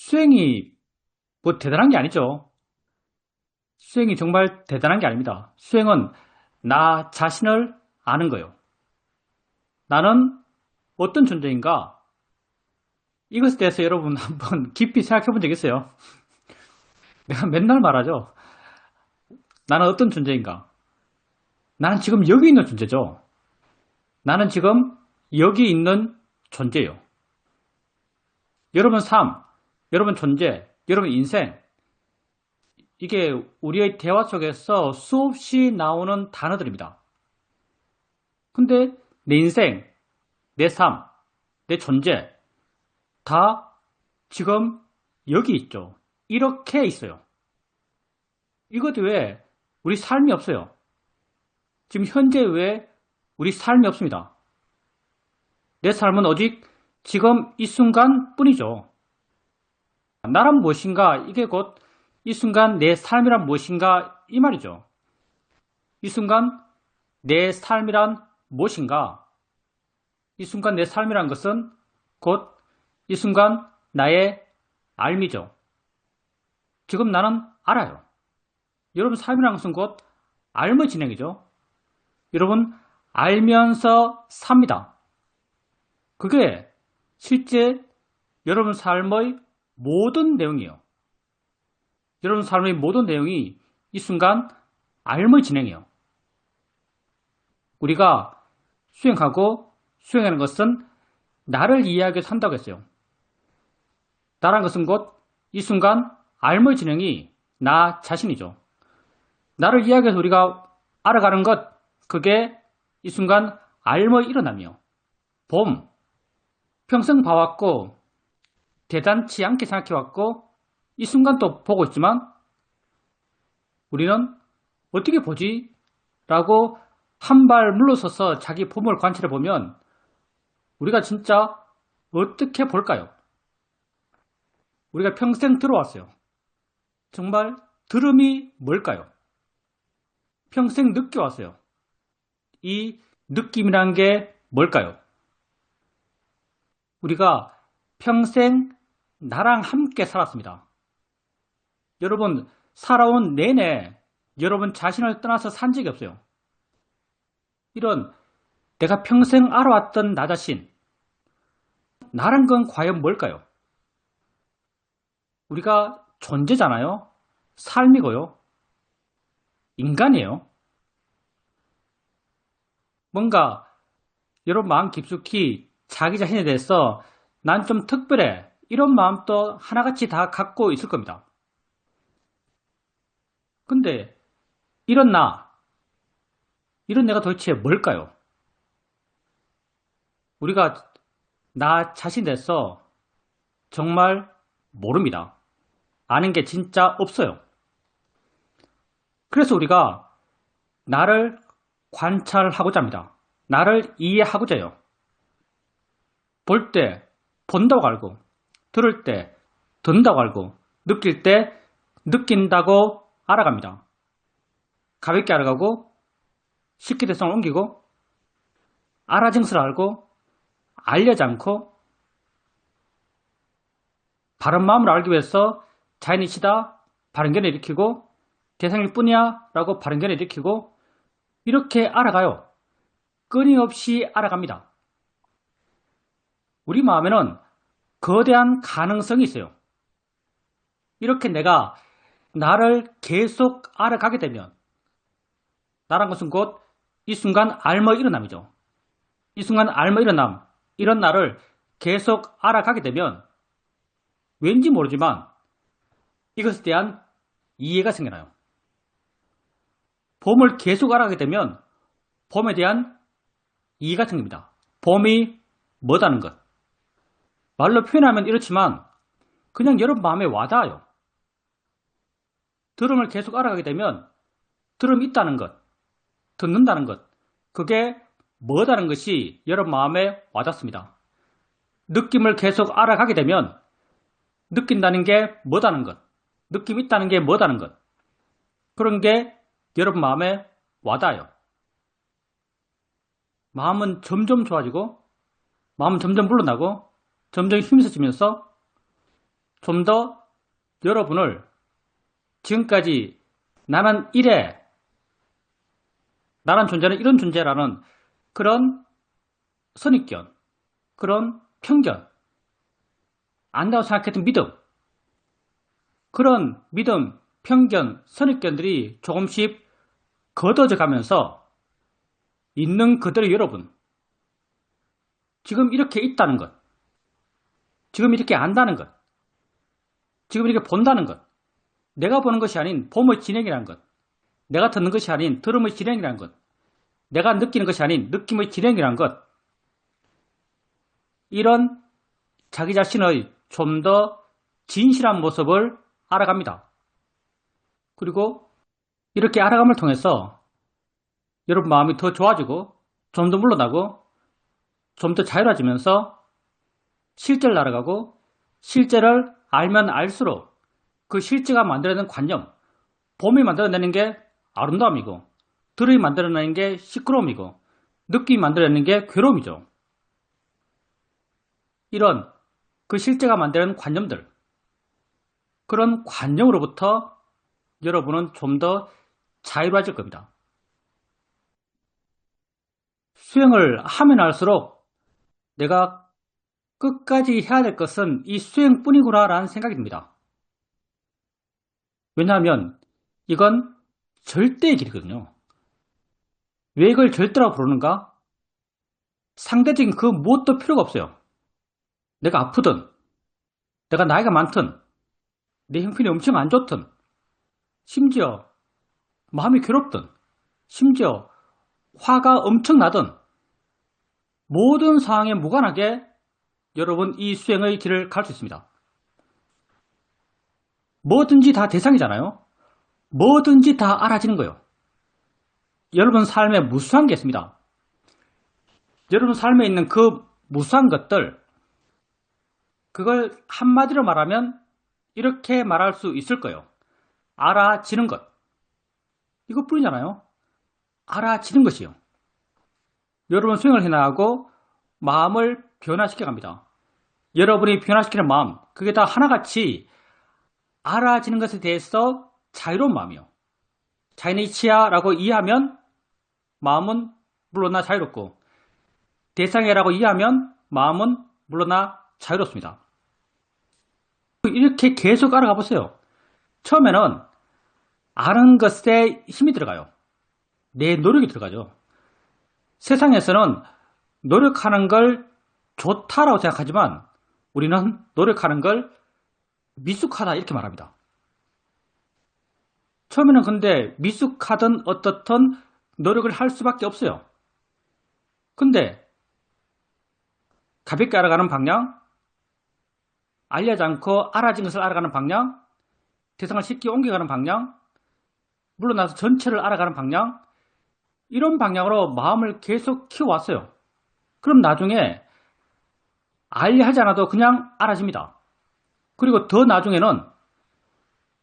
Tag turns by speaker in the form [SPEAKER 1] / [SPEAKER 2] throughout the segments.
[SPEAKER 1] 수행이 뭐 대단한 게 아니죠. 수행이 정말 대단한 게 아닙니다. 수행은 나 자신을 아는 거예요. 나는 어떤 존재인가? 이것에 대해서 여러분 한번 깊이 생각해 본 적 있어요? 내가 맨날 말하죠. 나는 어떤 존재인가? 나는 지금 여기 있는 존재죠. 나는 지금 여기 있는 존재예요. 여러분 삶, 여러분 존재, 여러분 인생, 이게 우리의 대화 속에서 수없이 나오는 단어들입니다. 근데 내 인생, 내 삶, 내 존재 다 지금 여기 있죠. 이렇게 있어요. 이것 외에 우리 삶이 없어요. 지금 현재 외에 우리 삶이 없습니다. 내 삶은 오직 지금 이 순간 뿐이죠. 나란 무엇인가? 이게 곧 이 순간 내 삶이란 무엇인가? 이 말이죠. 이 순간 내 삶이란 무엇인가? 이 순간 내 삶이란 것은 곧 이 순간 나의 삶이죠. 지금 나는 알아요. 여러분 삶이란 것은 곧 알의 진행이죠. 여러분 알면서 삽니다. 그게 실제 여러분 삶의 모든 내용이에요. 여러분 삶의 모든 내용이 이 순간 알의 진행이에요. 우리가 수행하고 수행하는 것은 나를 이해하기 위해서 한다고 했어요. 나란 것은 곧 이 순간 알의 진행이 나 자신이죠. 나를 이해하기 위해서 우리가 알아가는 것, 그게 이 순간 알의 일어남이요. 봄, 평생 봐왔고 대단치 않게 생각해왔고 이 순간 또 보고 있지만 우리는 어떻게 보지? 라고 한 발 물러서서 자기 봄을 관찰해 보면 우리가 진짜 어떻게 볼까요? 우리가 평생 들어왔어요. 정말 들음이 뭘까요? 평생 느껴왔어요. 이 느낌이란 게 뭘까요? 우리가 평생 나랑 함께 살았습니다. 여러분 살아온 내내 여러분 자신을 떠나서 산 적이 없어요. 이런 내가 평생 알아왔던 나 자신, 나란 건 과연 뭘까요? 우리가 존재잖아요. 삶이고요. 인간이에요. 뭔가 여러분 마음 깊숙이 자기 자신에 대해서 난 좀 특별해, 이런 마음도 하나같이 다 갖고 있을 겁니다. 근데 이런 이런 내가 도대체 뭘까요? 우리가 나 자신에 대해서 정말 모릅니다. 아는 게 진짜 없어요. 그래서 우리가 나를 관찰하고자 합니다. 나를 이해하고자 해요. 볼 때 본다고 알고, 들을 때 듣는다고 알고, 느낄 때 느낀다고 알아갑니다. 가볍게 알아가고 쉽게 대상을 옮기고 알아증서를 알고 알려지 않고 바른 마음을 알기 위해서 자연이시다 바른견을 일으키고 대상일 뿐이야 라고 바른견을 일으키고 이렇게 알아가요. 끊임없이 알아갑니다. 우리 마음에는 거대한 가능성이 있어요. 이렇게 내가 나를 계속 알아가게 되면 나란 것은 곧 이 순간 알의 일어남이죠. 이 순간 알의 일어남, 이런 나를 계속 알아가게 되면 왠지 모르지만 이것에 대한 이해가 생겨나요. 봄을 계속 알아가게 되면 봄에 대한 이해가 생깁니다. 봄이 뭐다는 것. 말로 표현하면 이렇지만 그냥 여러분 마음에 와닿아요. 들음을 계속 알아가게 되면 들음이 있다는 것, 듣는다는 것, 그게 뭐다는 것이 여러분 마음에 와닿습니다. 느낌을 계속 알아가게 되면 느낀다는 게 뭐다는 것, 느낌 있다는 게 뭐다는 것, 그런 게 여러분 마음에 와닿아요. 마음은 점점 좋아지고 마음은 점점 물러나고 점점 힘이 세지면서 좀 더 여러분을 지금까지 나는 이래, 나란 존재는 이런 존재라는 그런 선입견, 그런 편견, 안다고 생각했던 믿음, 그런 믿음, 편견, 선입견들이 조금씩 걷어져 가면서 있는 그대로 여러분, 지금 이렇게 있다는 것, 지금 이렇게 안다는 것, 지금 이렇게 본다는 것, 내가 보는 것이 아닌 봄의 진행이라는 것, 내가 듣는 것이 아닌 들음의 진행이라는 것, 내가 느끼는 것이 아닌 느낌의 진행이라는 것, 이런 자기 자신의 좀 더 진실한 모습을 알아갑니다. 그리고 이렇게 알아감을 통해서 여러분 마음이 더 좋아지고 좀 더 물러나고 좀 더 자유로워지면서 실제를 알아가고 실제를 알면 알수록 그 실제가 만들어내는 관념, 봄이 만들어내는 게 아름다움이고 들이 만들어내는 게 시끄러움이고 느낌이 만들어내는 게 괴로움이죠. 이런 그 실제가 만드는 관념들, 그런 관념으로부터 여러분은 좀 더 자유로워질 겁니다. 수행을 하면 할수록 내가 끝까지 해야 될 것은 이 수행뿐이구나 라는 생각이 듭니다. 왜냐하면 이건 절대의 길이거든요. 왜 이걸 절대라고 부르는가? 상대적인 그 무엇도 필요가 없어요. 내가 아프든, 내가 나이가 많든, 내 형편이 엄청 안 좋든, 심지어 마음이 괴롭든, 심지어 화가 엄청 나든, 모든 상황에 무관하게 여러분 이 수행의 길을 갈 수 있습니다. 뭐든지 다 대상이잖아요. 뭐든지 다 알아지는 거예요. 여러분 삶에 무수한 게 있습니다. 여러분 삶에 있는 그 무수한 것들, 그걸 한마디로 말하면 이렇게 말할 수 있을 거예요. 알아지는 것. 이것뿐이잖아요. 알아지는 것이요. 여러분 수행을 해나가고 마음을 변화시켜 갑니다. 여러분이 변화시키는 마음, 그게 다 하나같이 알아지는 것에 대해서 자유로운 마음이요. 자인이치야라고 이해하면 마음은 물러나 자유롭고, 대상이라고 이해하면 마음은 물러나 자유롭습니다. 이렇게 계속 알아가 보세요. 처음에는 아는 것에 힘이 들어가요. 내 노력이 들어가죠. 세상에서는 노력하는 걸 좋다라고 생각하지만 우리는 노력하는 걸 미숙하다 이렇게 말합니다. 처음에는 근데 미숙하든 어떻든 노력을 할 수밖에 없어요. 근데 가볍게 알아가는 방향, 알려지 않고 알아진 것을 알아가는 방향, 대상을 쉽게 옮겨가는 방향, 물러나서 전체를 알아가는 방향, 이런 방향으로 마음을 계속 키워왔어요. 그럼 나중에 알려하지 않아도 그냥 알아집니다. 그리고 더 나중에는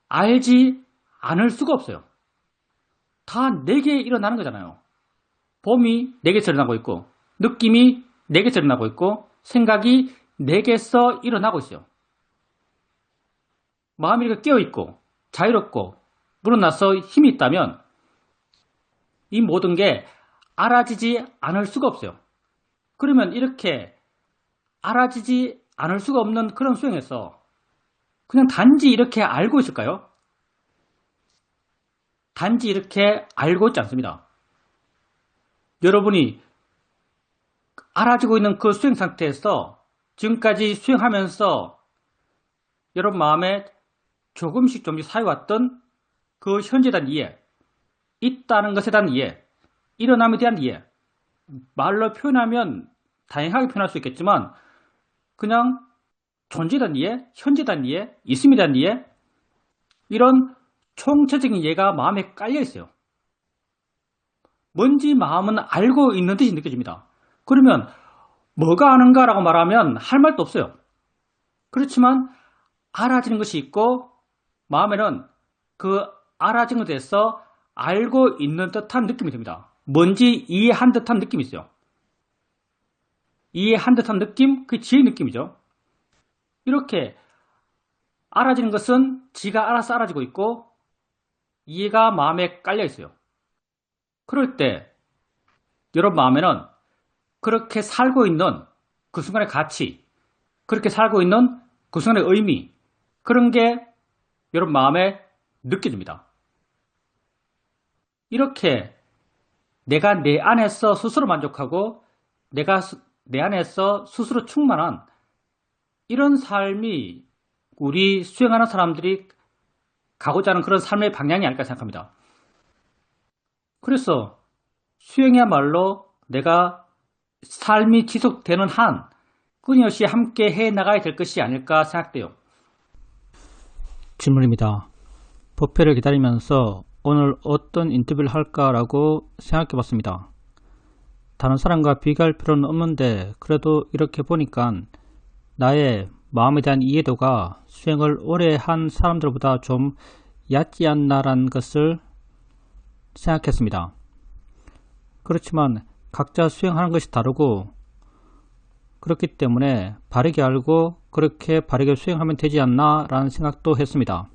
[SPEAKER 1] 알지 않을 수가 없어요. 다 내게 일어나는 거잖아요. 봄이 내게서 일어나고 있고, 느낌이 내게서 일어나고 있고, 생각이 내게서 일어나고 있어요. 마음이 이렇게 깨어있고, 자유롭고, 물어나서 힘이 있다면 이 모든 게 알아지지 않을 수가 없어요. 그러면 이렇게 알아지지 않을 수가 없는 그런 수행에서 그냥 단지 이렇게 알고 있을까요? 단지 이렇게 알고 있지 않습니다. 여러분이 알아지고 있는 그 수행 상태에서 지금까지 수행하면서 여러분 마음에 조금씩 쌓여왔던 그 현재에 대한 이해, 있다는 것에 대한 이해, 일어남에 대한 이해, 말로 표현하면 다양하게 표현할 수 있겠지만 그냥 존재에 대한 이해, 현재에 대한 이해, 있음에 대한 이해, 이런 총체적인 이해가 마음에 깔려 있어요. 뭔지 마음은 알고 있는 듯이 느껴집니다. 그러면 뭐가 아는가라고 말하면 할 말도 없어요. 그렇지만 알아지는 것이 있고 마음에는 그 알아진 것에 대해서 알고 있는 듯한 느낌이 듭니다. 뭔지 이해한 듯한 느낌이 있어요. 이해한 듯한 느낌? 그 지혜의 느낌이죠. 이렇게 알아지는 것은 지가 알아서 알아지고 있고 이해가 마음에 깔려 있어요. 그럴 때 여러분 마음에는 그렇게 살고 있는 그 순간의 가치, 그렇게 살고 있는 그 순간의 의미, 그런 게 여러분 마음에 느껴집니다. 이렇게 내가 내 안에서 스스로 만족하고 내가 내 안에서 스스로 충만한 이런 삶이 우리 수행하는 사람들이 가고자 하는 그런 삶의 방향이 아닐까 생각합니다. 그래서 수행이야말로 내가 삶이 지속되는 한 끊임없이 함께 해 나가야 될 것이 아닐까 생각돼요.
[SPEAKER 2] 질문입니다. 법회를 기다리면서 오늘 어떤 인터뷰를 할까라고 생각해 봤습니다. 다른 사람과 비교할 필요는 없는데 그래도 이렇게 보니까 나의 마음에 대한 이해도가 수행을 오래 한 사람들보다 좀 얕지 않나라는 것을 생각했습니다. 그렇지만 각자 수행하는 것이 다르고 그렇기 때문에 바르게 알고 그렇게 바르게 수행하면 되지 않나 라는 생각도 했습니다.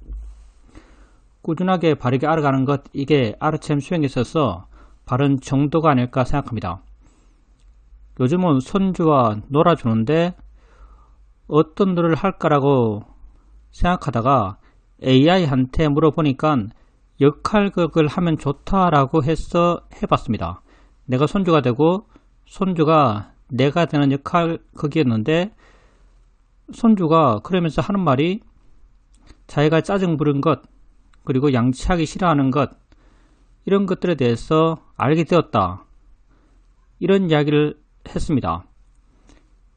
[SPEAKER 2] 꾸준하게 바르게 알아가는 것, 이게 아르챔 수행에 있어서 바른 정도가 아닐까 생각합니다. 요즘은 손주와 놀아주는데 어떤 노래를 할까라고 생각하다가 AI한테 물어보니까 역할극을 하면 좋다라고 해서 해봤습니다. 내가 손주가 되고 손주가 내가 되는 역할극이었는데 손주가 그러면서 하는 말이 자기가 짜증 부른 것 그리고 양치하기 싫어하는 것 이런 것들에 대해서 알게 되었다. 이런 이야기를 했습니다.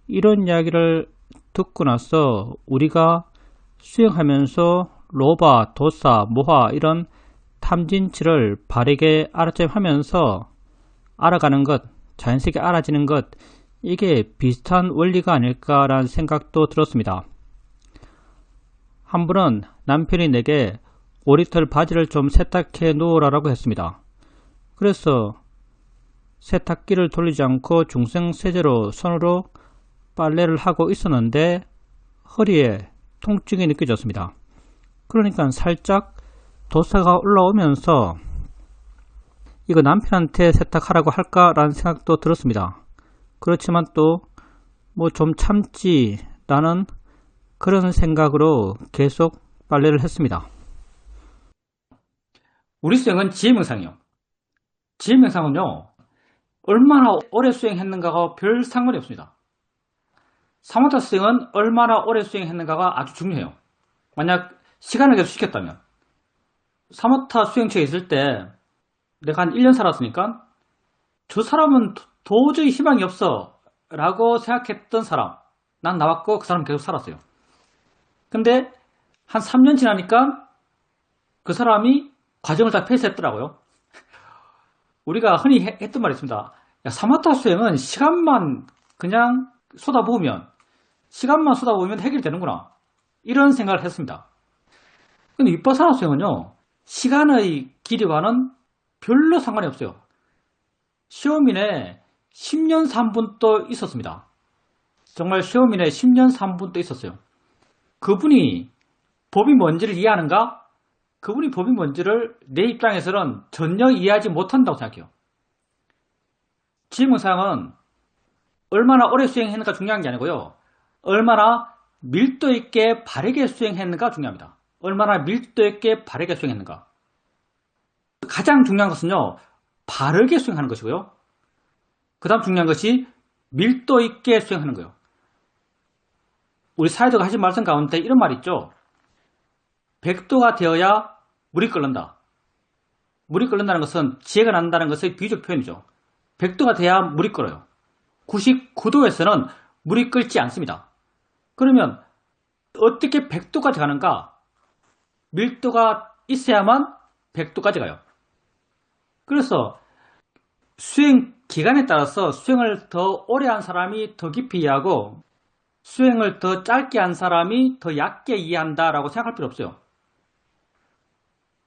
[SPEAKER 2] 이런 이야기를 듣고 나서 우리가 수행하면서 로바, 도사, 모화 이런 탐진치를 바르게 알아채하면서 알아가는 것, 자연스럽게 알아지는 것 이게 비슷한 원리가 아닐까라는 생각도 들었습니다. 한 분은 남편이 내게 오리털 바지를 좀 세탁해 놓으라고 했습니다. 그래서 세탁기를 돌리지 않고 중성세제로 손으로 빨래를 하고 있었는데 허리에 통증이 느껴졌습니다. 그러니까 살짝 도사가 올라오면서 이거 남편한테 세탁하라고 할까라는 생각도 들었습니다. 그렇지만 또 뭐 좀 참지 라는 그런 생각으로 계속 빨래를 했습니다.
[SPEAKER 1] 우리 수행은 지혜명상이요. 지혜명상은요, 얼마나 오래 수행했는가가 별 상관이 없습니다. 사마타 수행은 얼마나 오래 수행했는가가 아주 중요해요. 만약 시간을 계속 시켰다면 사마타 수행처에 있을 때 내가 한 1년 살았으니까 저 사람은 도저히 희망이 없어 라고 생각했던 사람, 난 나왔고 그 사람은 계속 살았어요. 근데 한 3년 지나니까 그 사람이 과정을 다 폐쇄했더라고요. 우리가 흔히 했던 말이 있습니다. 야, 사마타 수행은 시간만 쏟아부으면 해결이 되는구나. 이런 생각을 했습니다. 근데 위파사나 수행은요, 시간의 길이와는 별로 상관이 없어요. 시오민에 10년 3분도 있었습니다. 정말 시오민에 10년 3분도 있었어요. 그분이 법이 뭔지를 이해하는가? 그분이 법이 뭔지를 내 입장에서는 전혀 이해하지 못한다고 생각해요. 지혜명상은 얼마나 오래 수행했는가 중요한 게 아니고요. 얼마나 밀도 있게 바르게 수행했는가 중요합니다. 얼마나 밀도 있게 바르게 수행했는가. 가장 중요한 것은요. 바르게 수행하는 것이고요. 그 다음 중요한 것이 밀도 있게 수행하는 거예요. 우리 사회자가 하신 말씀 가운데 이런 말이 있죠. 100도가 되어야 물이 끓는다. 물이 끓는다는 것은 지혜가 난다는 것의 비유적 표현이죠. 100도가 돼야 물이 끓어요. 99도에서는 물이 끓지 않습니다. 그러면 어떻게 100도까지 가는가? 밀도가 있어야만 100도까지 가요. 그래서 수행 기간에 따라서 수행을 더 오래 한 사람이 더 깊이 이해하고 수행을 더 짧게 한 사람이 더 얕게 이해한다라고 생각할 필요 없어요.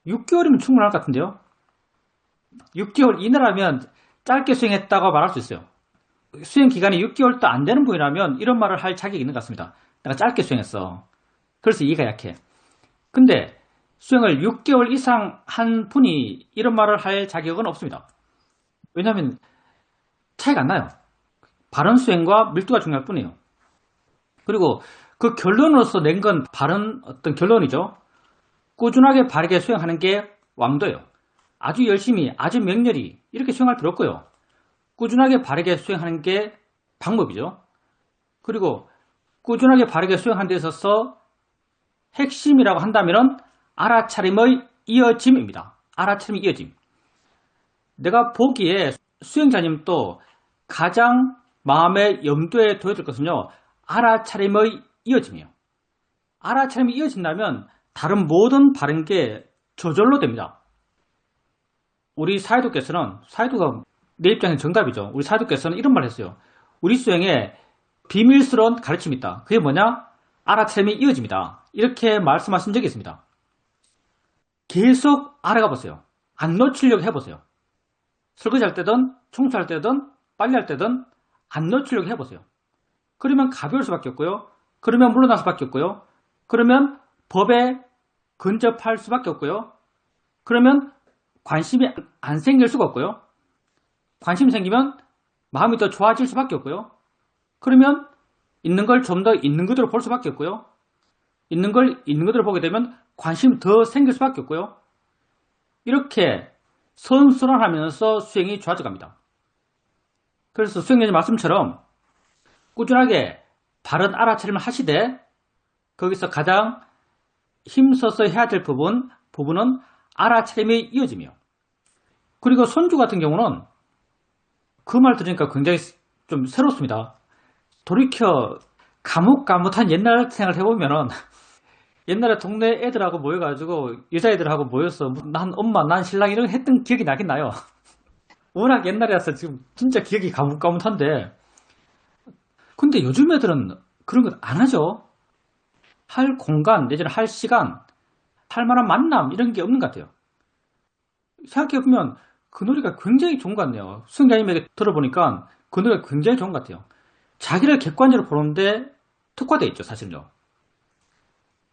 [SPEAKER 1] 6개월이면 충분할 것 같은데요. 6개월 이내라면 짧게 수행했다고 말할 수 있어요. 수행 기간이 6개월도 안 되는 분이라면 이런 말을 할 자격이 있는 것 같습니다. 내가 짧게 수행했어. 그래서 이해가 약해. 근데 수행을 6개월 이상 한 분이 이런 말을 할 자격은 없습니다. 왜냐하면 차이가 안 나요. 바른 수행과 밀도가 중요할 뿐이에요. 그리고 그 결론으로서 낸 건 바른 어떤 결론이죠. 꾸준하게 바르게 수행하는 게 왕도예요. 아주 열심히, 아주 맹렬히 이렇게 수행할 필요 없고요. 꾸준하게 바르게 수행하는 게 방법이죠. 그리고 꾸준하게 바르게 수행하는 데 있어서 핵심이라고 한다면 알아차림의 이어짐입니다. 알아차림의 이어짐. 내가 보기에 수행자님도 가장 마음의 염두에 둬야 될 것은요, 알아차림의 이어짐이에요. 알아차림이 이어진다면 다른 모든 바른 게 저절로 됩니다. 우리 사이도께서는, 사이도가 내 입장에서 정답이죠. 우리 사이도께서는 이런 말을 했어요. 우리 수행에 비밀스러운 가르침이 있다. 그게 뭐냐? 알아차림이 이어집니다. 이렇게 말씀하신 적이 있습니다. 계속 알아가 보세요. 안 놓치려고 해보세요. 설거지할 때든 청소할 때든 빨래할 때든 안 놓치려고 해보세요. 그러면 가벼울 수밖에 없고요. 그러면 물러날 수밖에 없고요. 그러면 법에 근접할 수밖에 없고요. 그러면 관심이 안 생길 수가 없고요. 관심이 생기면 마음이 더 좋아질 수밖에 없고요. 그러면 있는 걸 좀 더 있는 그대로 볼 수밖에 없고요. 있는 걸 있는 그대로 보게 되면 관심이 더 생길 수밖에 없고요. 이렇게 선순환하면서 수행이 좋아져 갑니다. 그래서 수행자님 말씀처럼 꾸준하게 바른 알아차림을 하시되 거기서 가장 힘써서 해야 될 부분은 알아차림의 이어짐이요. 그리고 손주 같은 경우는 그 말 들으니까 굉장히 좀 새롭습니다. 돌이켜 가뭇가뭇한 옛날 생각을 해보면은 옛날에 동네 애들하고 모여가지고 여자애들하고 모여서 난 엄마 난 신랑 이런 거 했던 기억이 나긴 나요. 워낙 옛날이라서 지금 진짜 기억이 가뭇가뭇한데 근데 요즘 애들은 그런 거 안 하죠. 할 공간 내지는 할 시간 할 만한 만남 이런 게 없는 것 같아요. 생각해보면 그 노래가 굉장히 좋은 것 같네요. 수행자님에게 들어보니까 그 노래가 굉장히 좋은 것 같아요. 자기를 객관적으로 보는데 특화되어 있죠. 사실은요.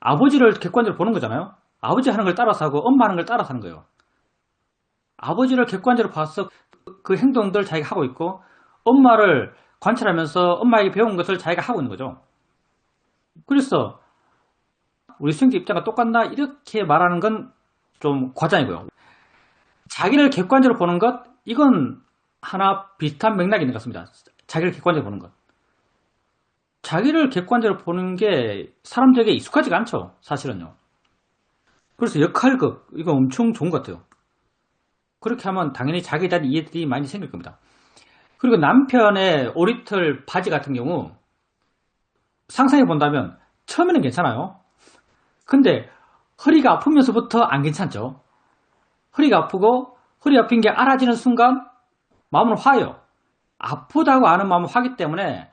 [SPEAKER 1] 아버지를 객관적으로 보는 거잖아요. 아버지 하는 걸 따라서 하고 엄마 하는 걸 따라서 하는 거예요. 아버지를 객관적으로 봐서 그 행동들 자기가 하고 있고 엄마를 관찰하면서 엄마에게 배운 것을 자기가 하고 있는 거죠. 그래서 우리 수행자 입장과 똑같나 이렇게 말하는 건 좀 과장이고요. 자기를 객관적으로 보는 것 이건 하나 비슷한 맥락이 있는 것 같습니다. 자기를 객관적으로 보는 것. 자기를 객관적으로 보는 게 사람들에게 익숙하지가 않죠. 사실은요. 그래서 역할극 이거 엄청 좋은 것 같아요. 그렇게 하면 당연히 자기에 대한 이해들이 많이 생길 겁니다. 그리고 남편의 오리털 바지 같은 경우 상상해 본다면 처음에는 괜찮아요. 근데 허리가 아프면서부터 안 괜찮죠. 허리가 아프고 허리 아픈 게 알아지는 순간 마음은 화해요. 아프다고 아는 마음은 화기 때문에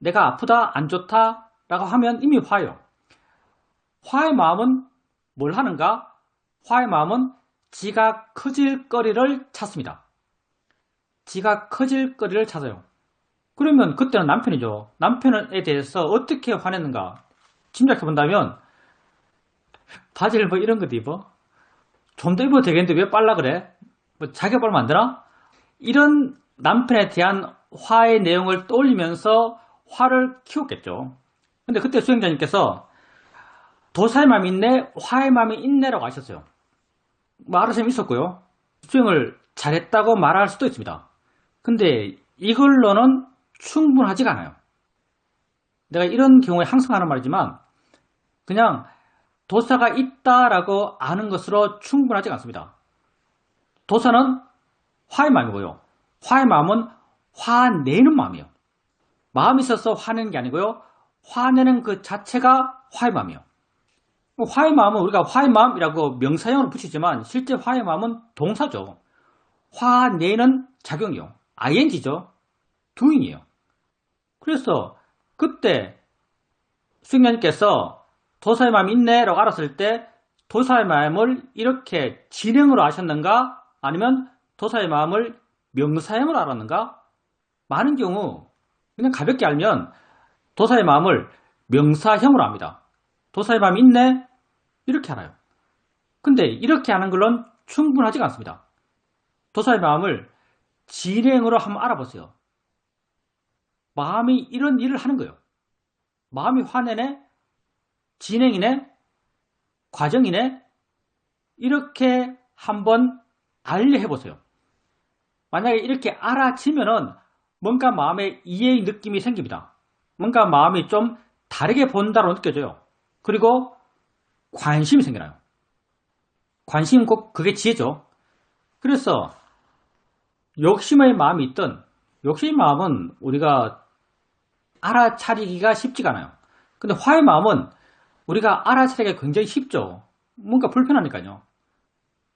[SPEAKER 1] 내가 아프다 안 좋다 라고 하면 이미 화해요. 화의 마음은 뭘 하는가? 화의 마음은 지가 커질 거리를 찾습니다. 지가 커질 거리를 찾아요. 그러면 그때는 남편이죠. 남편에 대해서 어떻게 화냈는가 짐작해 본다면 바지를 뭐 이런 것도 입어? 좀 더 입어도 되겠는데 왜 빨라 그래? 뭐 자기가 빨면 안 되나? 이런 남편에 대한 화의 내용을 떠올리면서 화를 키웠겠죠. 근데 그때 수행자님께서 도사의 마음이 있네, 화의 마음이 있네라고 하셨어요. 말할 셈이 있었고요. 수행을 잘했다고 말할 수도 있습니다. 근데 이걸로는 충분하지가 않아요. 내가 이런 경우에 항상 하는 말이지만 그냥 도사가 있다라고 아는 것으로 충분하지 않습니다. 도사는 화의 마음이고요. 화의 마음은 화내는 마음이에요. 마음이 있어서 화내는 게 아니고요. 화내는 그 자체가 화의 마음이에요. 화의 마음은 우리가 화의 마음이라고 명사형으로 붙이지만 실제 화의 마음은 동사죠. 화내는 작용이요. ing죠. doing이에요. 그래서 그때 수행자님께서 도사의 마음이 있네 라고 알았을 때 도사의 마음을 이렇게 진행으로 아셨는가? 아니면 도사의 마음을 명사형으로 알았는가? 많은 경우 그냥 가볍게 알면 도사의 마음을 명사형으로 압니다. 도사의 마음이 있네? 이렇게 알아요. 근데 이렇게 하는 걸로는 충분하지가 않습니다. 도사의 마음을 진행으로 한번 알아보세요. 마음이 이런 일을 하는 거예요. 마음이 화내네, 진행이네, 과정이네, 이렇게 한번 알려해보세요. 만약에 이렇게 알아지면은 뭔가 마음에 이해의 느낌이 생깁니다. 뭔가 마음이 좀 다르게 본다고 느껴져요. 그리고 관심이 생겨나요. 관심 꼭 그게 지혜죠. 그래서 욕심의 마음이 있든, 욕심의 마음은 우리가 알아차리기가 쉽지가 않아요. 근데 화의 마음은 우리가 알아차리기가 굉장히 쉽죠. 뭔가 불편하니까요.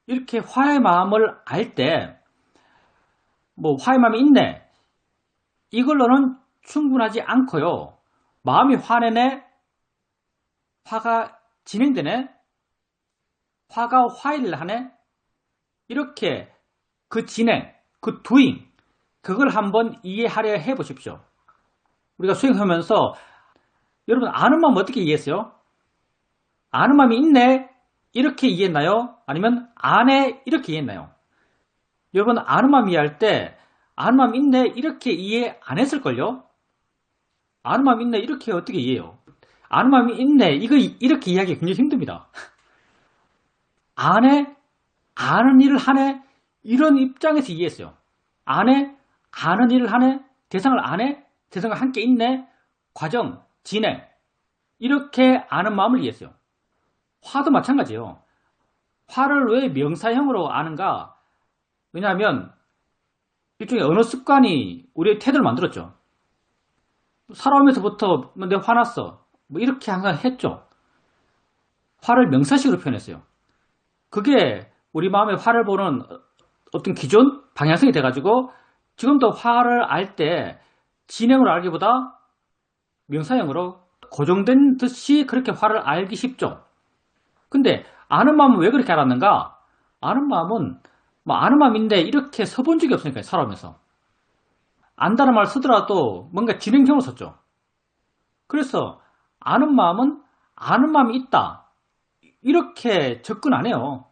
[SPEAKER 1] 이렇게 화의 마음을 알 때, 뭐 화의 마음이 있네, 이걸로는 충분하지 않고요. 마음이 화내네, 화가 진행되네, 화가 화해를 하네, 이렇게 그 진행, 그 doing, 그걸 한번 이해하려 해보십시오. 우리가 수행하면서 여러분 아는 마음 어떻게 이해했어요? 아는 마음이 있네, 이렇게 이해했나요? 아니면 안 해, 이렇게 이해했나요? 여러분 아는 마음 이해할 때 아는 마음 있네, 이렇게 이해 안 했을걸요? 아는 마음 있네, 이렇게 어떻게 이해해요? 아는 마음이 있네, 이거 이렇게 이해하기 굉장히 힘듭니다. 안 해? 아는 일을 하네? 이런 입장에서 이해했어요. 안 해? 아는 일을 하네? 대상을 안 해? 대상과 함께 있네? 과정, 진행, 이렇게 아는 마음을 이해했어요. 화도 마찬가지예요. 화를 왜 명사형으로 아는가? 왜냐하면 일종의 언어 습관이 우리의 태도를 만들었죠. 살아오면서부터 뭐 내가 화났어, 뭐 이렇게 항상 했죠. 화를 명사식으로 표현했어요. 그게 우리 마음의 화를 보는 어떤 기존 방향성이 돼가지고 지금도 화를 알 때 진행으로 알기보다 명사형으로 고정된 듯이 그렇게 화를 알기 쉽죠. 근데 아는 마음은 왜 그렇게 알았는가? 아는 마음은 뭐 아는 마음인데 이렇게 써본 적이 없으니까요. 살아오면서. 안다는 말 쓰더라도 뭔가 진행형으로 썼죠. 그래서 아는 마음은 아는 마음이 있다, 이렇게 접근 안 해요.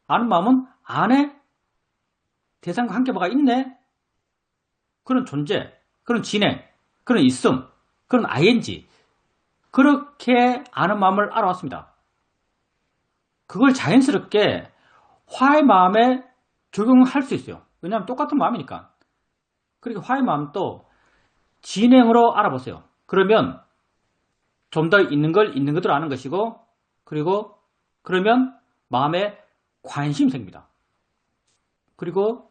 [SPEAKER 1] 아는 마음은 안에 대상과 함께 뭐가 있네, 그런 존재, 그런 진행, 그런 있음, 그런 ing, 그렇게 아는 마음을 알아왔습니다. 그걸 자연스럽게 화의 마음에 적용할 수 있어요. 왜냐하면 똑같은 마음이니까. 그리고 화의 마음도 진행으로 알아보세요. 그러면 좀 더 있는 걸 있는 그대로 아는 것이고, 그리고 그러면 마음에 관심이 생깁니다. 그리고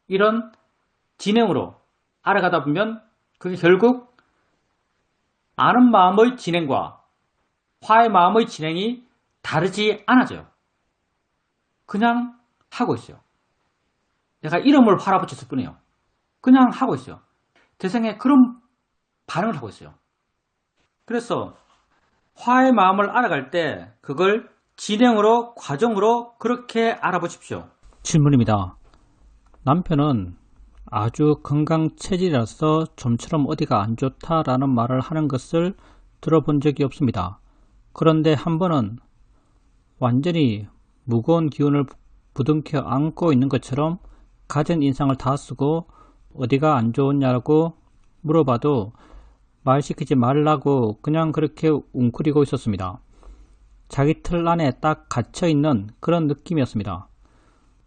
[SPEAKER 1] 이런 진행으로 알아가다 보면 그게 결국 아는 마음의 진행과 화의 마음의 진행이 다르지 않아져요. 그냥 하고 있어요. 내가 이름을 화라 붙였을 뿐이에요. 그냥 하고 있어요. 대상에 그런 반응을 하고 있어요. 그래서 화의 마음을 알아갈 때 그걸 진행으로, 과정으로 그렇게 알아보십시오.
[SPEAKER 2] 질문입니다. 남편은 아주 건강 체질이라서 좀처럼 어디가 안 좋다라는 말을 하는 것을 들어본 적이 없습니다. 그런데 한 번은 완전히 무거운 기운을 부둥켜 안고 있는 것처럼 가진 인상을 다 쓰고 어디가 안 좋으냐고 물어봐도 말 시키지 말라고 그냥 그렇게 웅크리고 있었습니다. 자기 틀 안에 딱 갇혀있는 그런 느낌이었습니다.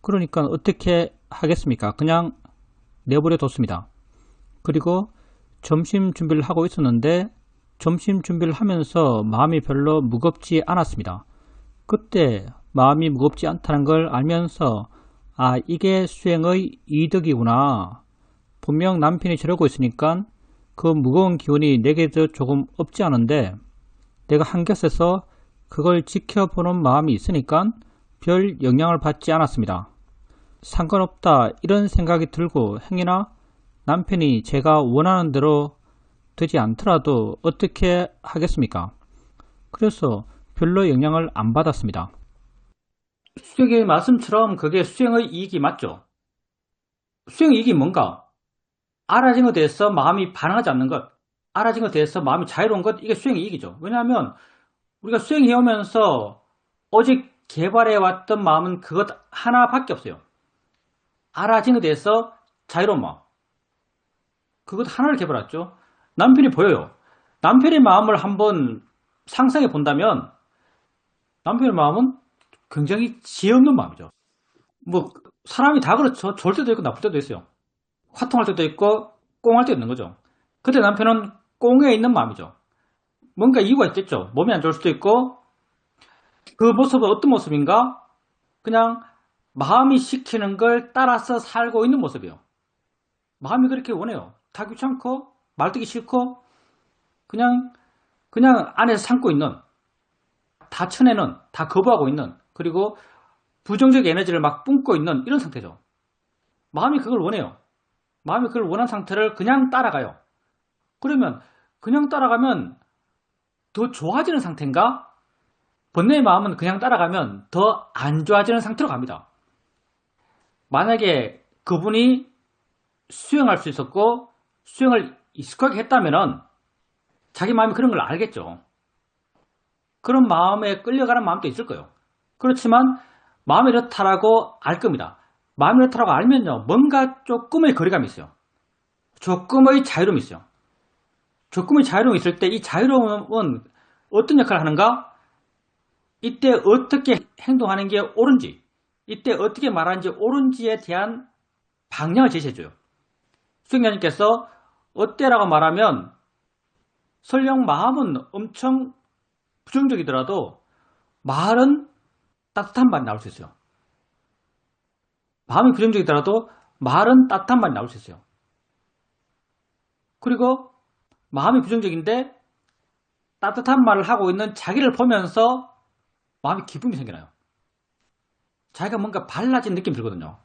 [SPEAKER 2] 그러니까 어떻게 하겠습니까? 그냥 내버려 뒀습니다. 그리고 점심 준비를 하고 있었는데 점심 준비를 하면서 마음이 별로 무겁지 않았습니다. 그때 마음이 무겁지 않다는 걸 알면서 아, 이게 수행의 이득이구나. 분명 남편이 저러고 있으니까 그 무거운 기운이 내게도 조금 없지 않은데 내가 한 곁에서 그걸 지켜보는 마음이 있으니까 별 영향을 받지 않았습니다. 상관없다 이런 생각이 들고 행여나 남편이 제가 원하는 대로 되지 않더라도 어떻게 하겠습니까? 그래서 별로 영향을 안 받았습니다.
[SPEAKER 1] 수행의 말씀처럼 그게 수행의 이익이 맞죠. 수행의 이익이 뭔가? 알아진 것에 대해서 마음이 반응하지 않는 것, 알아진 것에 대해서 마음이 자유로운 것, 이게 수행의 이익이죠. 왜냐하면 우리가 수행해오면서 오직 개발해왔던 마음은 그것 하나밖에 없어요. 알아진 것에 대해서 자유로운 마음. 그것 하나를 개발했죠. 남편이 보여요. 남편의 마음을 한번 상상해 본다면 남편의 마음은 굉장히 지혜 없는 마음이죠. 뭐 사람이 다 그렇죠. 좋을 때도 있고 나쁠 때도 있어요. 화통할 때도 있고 꽁할 때도 있는 거죠. 그때 남편은 꽁에 있는 마음이죠. 뭔가 이유가 있겠죠. 몸이 안 좋을 수도 있고 그 모습은 어떤 모습인가? 그냥 마음이 시키는 걸 따라서 살고 있는 모습이에요. 마음이 그렇게 원해요. 다 귀찮고 말뜨기 싫고 그냥 안에서 참고 있는, 다 쳐내는, 다 거부하고 있는, 그리고 부정적 에너지를 막 뿜고 있는 이런 상태죠. 마음이 그걸 원해요. 마음이 그걸 원한 상태를 그냥 따라가요. 그러면 그냥 따라가면 더 좋아지는 상태인가? 번뇌의 마음은 그냥 따라가면 더 안 좋아지는 상태로 갑니다. 만약에 그분이 수행할 수 있었고 수행을 익숙하게 했다면 자기 마음이 그런 걸 알겠죠. 그런 마음에 끌려가는 마음도 있을 거예요. 그렇지만 마음이 이렇다라고 알 겁니다. 마음이 이렇다라고 알면요, 뭔가 조금의 거리감이 있어요. 조금의 자유로움이 있어요. 조금의 자유로움이 있을 때 이 자유로움은 어떤 역할을 하는가? 이때 어떻게 행동하는 게 옳은지, 이때 어떻게 말하는지 옳은지에 대한 방향을 제시해줘요. 수행자님께서 어때라고 말하면 설령 마음은 엄청 부정적이더라도 말은 따뜻한 말이 나올 수 있어요. 마음이 부정적이더라도 말은 따뜻한 말이 나올 수 있어요. 그리고 마음이 부정적인데 따뜻한 말을 하고 있는 자기를 보면서 마음이 기쁨이 생겨나요. 자기가 뭔가 발라진 느낌이 들거든요.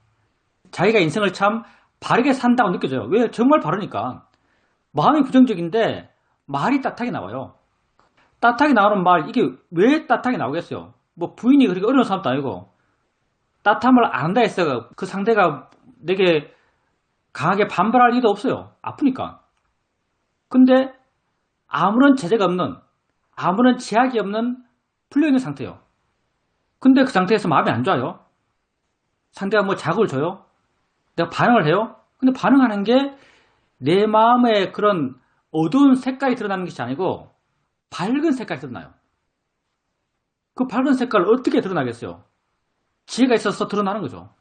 [SPEAKER 1] 자기가 인생을 참 바르게 산다고 느껴져요. 왜? 정말 바르니까. 마음이 부정적인데 말이 따뜻하게 나와요. 따뜻하게 나오는 말, 이게 왜 따뜻하게 나오겠어요? 뭐 부인이 그렇게 어려운 사람도 아니고 따뜻함을 안 한다 해서 그 상대가 내게 강하게 반발할 일도 없어요. 아프니까. 근데 아무런 제재가 없는, 아무런 제약이 없는 풀려있는 상태예요. 근데 그 상태에서 마음이 안 좋아요. 상대가 뭐 자극을 줘요. 내가 반응을 해요. 근데 반응하는 게 내 마음에 그런 어두운 색깔이 드러나는 것이 아니고 밝은 색깔이 드러나요. 그 밝은 색깔을 어떻게 드러나겠어요? 지혜가 있어서 드러나는 거죠.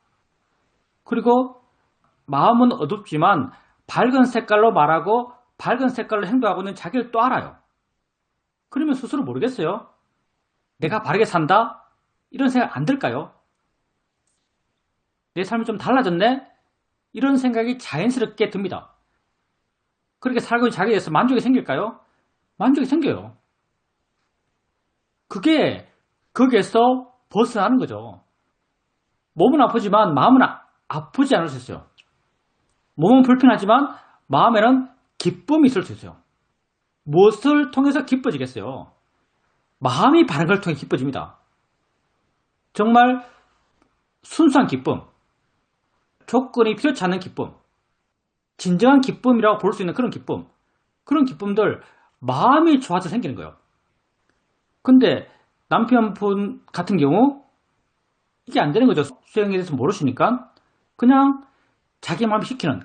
[SPEAKER 1] 그리고 마음은 어둡지만 밝은 색깔로 말하고 밝은 색깔로 행동하고 있는 자기를 또 알아요. 그러면 스스로 모르겠어요? 내가 바르게 산다? 이런 생각 안 들까요? 내 삶이 좀 달라졌네? 이런 생각이 자연스럽게 듭니다. 그렇게 살고 있는 자기에 대해서 만족이 생길까요? 만족이 생겨요. 그게 거기에서 벗어나는 거죠. 몸은 아프지만 마음은 아프지 않을 수 있어요. 몸은 불편하지만 마음에는 기쁨이 있을 수 있어요. 무엇을 통해서 기뻐지겠어요? 마음이 바른 걸 통해 기뻐집니다. 정말 순수한 기쁨, 조건이 필요치 않은 기쁨, 진정한 기쁨이라고 볼 수 있는 그런 기쁨, 그런 기쁨들 마음이 좋아서 생기는 거예요. 근데 남편분 같은 경우 이게 안 되는 거죠. 수행에 대해서 모르시니까 그냥 자기 마음이 시키는,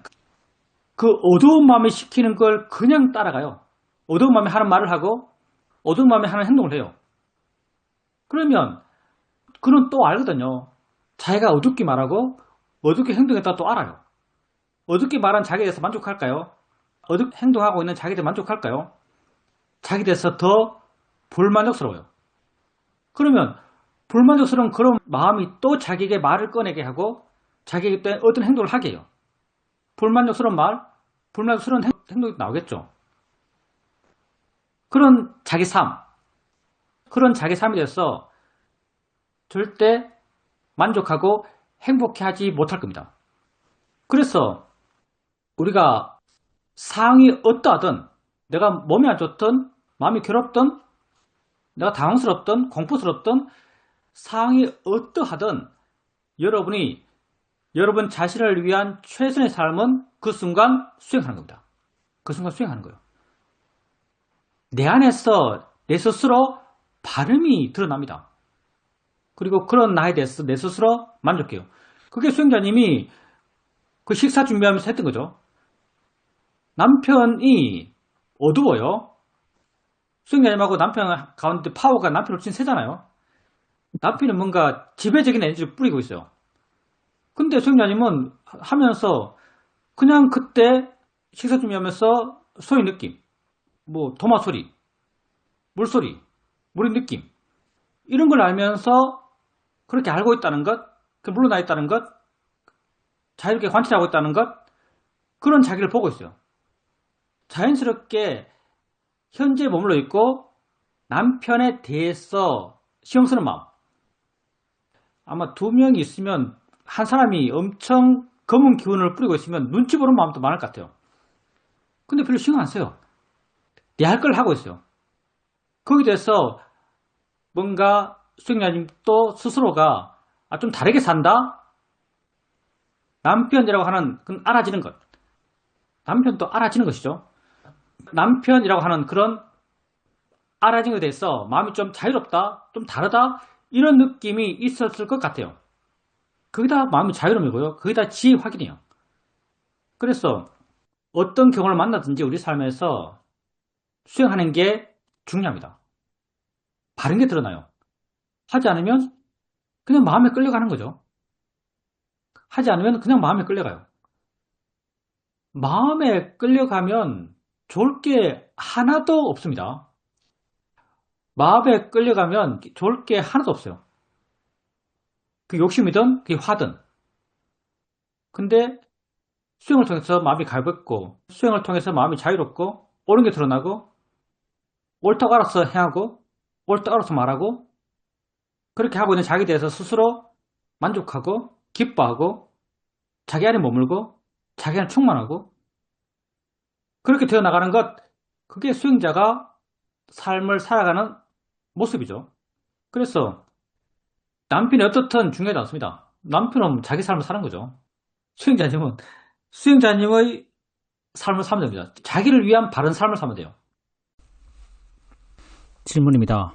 [SPEAKER 1] 그 어두운 마음이 시키는 걸 그냥 따라가요. 어두운 마음이 하는 말을 하고 어두운 마음이 하는 행동을 해요. 그러면 그는 또 알거든요. 자기가 어둡게 말하고 어둡게 행동했다 또 알아요. 어둡게 말한 자기에 대해서 만족할까요? 어둡게 행동하고 있는 자기에 대해 만족할까요? 자기에 대해서 더 불만족스러워요. 그러면 불만족스러운 그런 마음이 또 자기에게 말을 꺼내게 하고 자기에게 어떤 행동을 하게 해요. 불만족스러운 말, 불만족스러운 행동이 나오겠죠. 그런 자기 삶, 그런 자기 삶에 대해서 절대 만족하고 행복해하지 못할 겁니다. 그래서 우리가 상황이 어떠하든, 내가 몸이 안 좋든 마음이 괴롭든 내가 당황스럽든 공포스럽든 상황이 어떠하든 여러분이 여러분 자신을 위한 최선의 삶은 그 순간 수행하는 겁니다. 그 순간 수행하는 거예요. 내 안에서 내 스스로 발음이 드러납니다. 그리고 그런 나에 대해서 내 스스로 만족해요. 그게 수행자님이 그 식사 준비하면서 했던 거죠. 남편이 어두워요. 수행자님하고 남편 가운데 파워가 남편 훨씬 세잖아요. 남편은 뭔가 지배적인 에너지를 뿌리고 있어요. 근데 수행자님은 하면서 그냥 그때 식사 준비하면서 소리 느낌, 뭐 도마 소리, 물소리, 물의 느낌 이런 걸 알면서 그렇게 알고 있다는 것, 물러나 있다는 것, 자유롭게 관찰하고 있다는 것, 그런 자기를 보고 있어요. 자연스럽게 현재에 머물러 있고 남편에 대해서 신경 쓰는 마음. 아마 두 명이 있으면 한 사람이 엄청 검은 기운을 뿌리고 있으면 눈치 보는 마음도 많을 것 같아요. 근데 별로 신경 안 써요. 내 할 걸 하고 있어요. 거기에 대해서 뭔가 수행자님도 스스로가 좀 다르게 산다? 남편이라고 하는 그건 알아지는 것. 남편도 알아지는 것이죠. 남편이라고 하는 그런 알아진 것에 대해서 마음이 좀 자유롭다, 좀 다르다 이런 느낌이 있었을 것 같아요. 그게 다 마음의 자유로움이고요. 그게 다 지혜 확인이에요. 그래서 어떤 경우를 만나든지 우리 삶에서 수행하는 게 중요합니다. 바른 게 드러나요. 하지 않으면 그냥 마음에 끌려가는 거죠. 하지 않으면 그냥 마음에 끌려가요. 마음에 끌려가면 좋을 게 하나도 없습니다. 마음에 끌려가면 좋을 게 하나도 없어요. 그게 욕심이든 그게 화든. 근데 수행을 통해서 마음이 가볍고 수행을 통해서 마음이 자유롭고 옳은 게 드러나고 옳다고 알아서 행하고 옳다고 알아서 말하고 그렇게 하고 있는 자기에 대해서 스스로 만족하고 기뻐하고 자기 안에 머물고 자기 안에 충만하고 그렇게 되어 나가는 것 그게 수행자가 삶을 살아가는 모습이죠. 그래서 남편이 어떻든 중요하지 않습니다. 남편은 자기 삶을 사는 거죠. 수행자님은 수행자님의 삶을 살면 됩니다. 자기를 위한 바른 삶을 살면 돼요.
[SPEAKER 2] 질문입니다.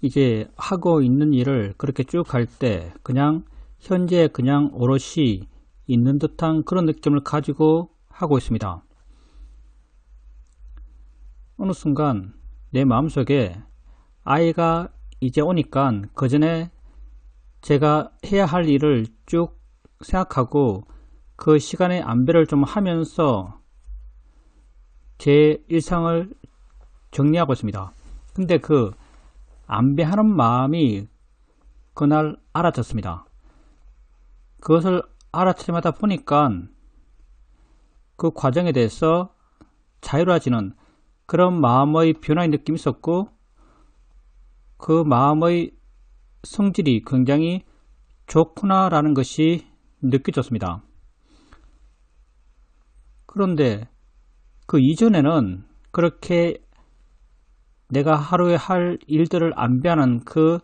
[SPEAKER 2] 이제 하고 있는 일을 그렇게 쭉 할 때 그냥 현재 그냥 오롯이 있는 듯한 그런 느낌을 가지고 하고 있습니다. 어느 순간 내 마음속에 아이가 이제 오니까 그 전에 제가 해야 할 일을 쭉 생각하고 그 시간의 안배를 좀 하면서 제 일상을 정리하고 있습니다. 근데 그 안배하는 마음이 그날 알아졌습니다. 그것을 알아차림하다 보니까 그 과정에 대해서 자유로워지는 그런 마음의 변화의 느낌이 있었고 그 마음의 성질이 굉장히 좋구나라는 것이 느껴졌습니다. 그런데 그 이전에는 그렇게 내가 하루에 할 일들을 안배하는 그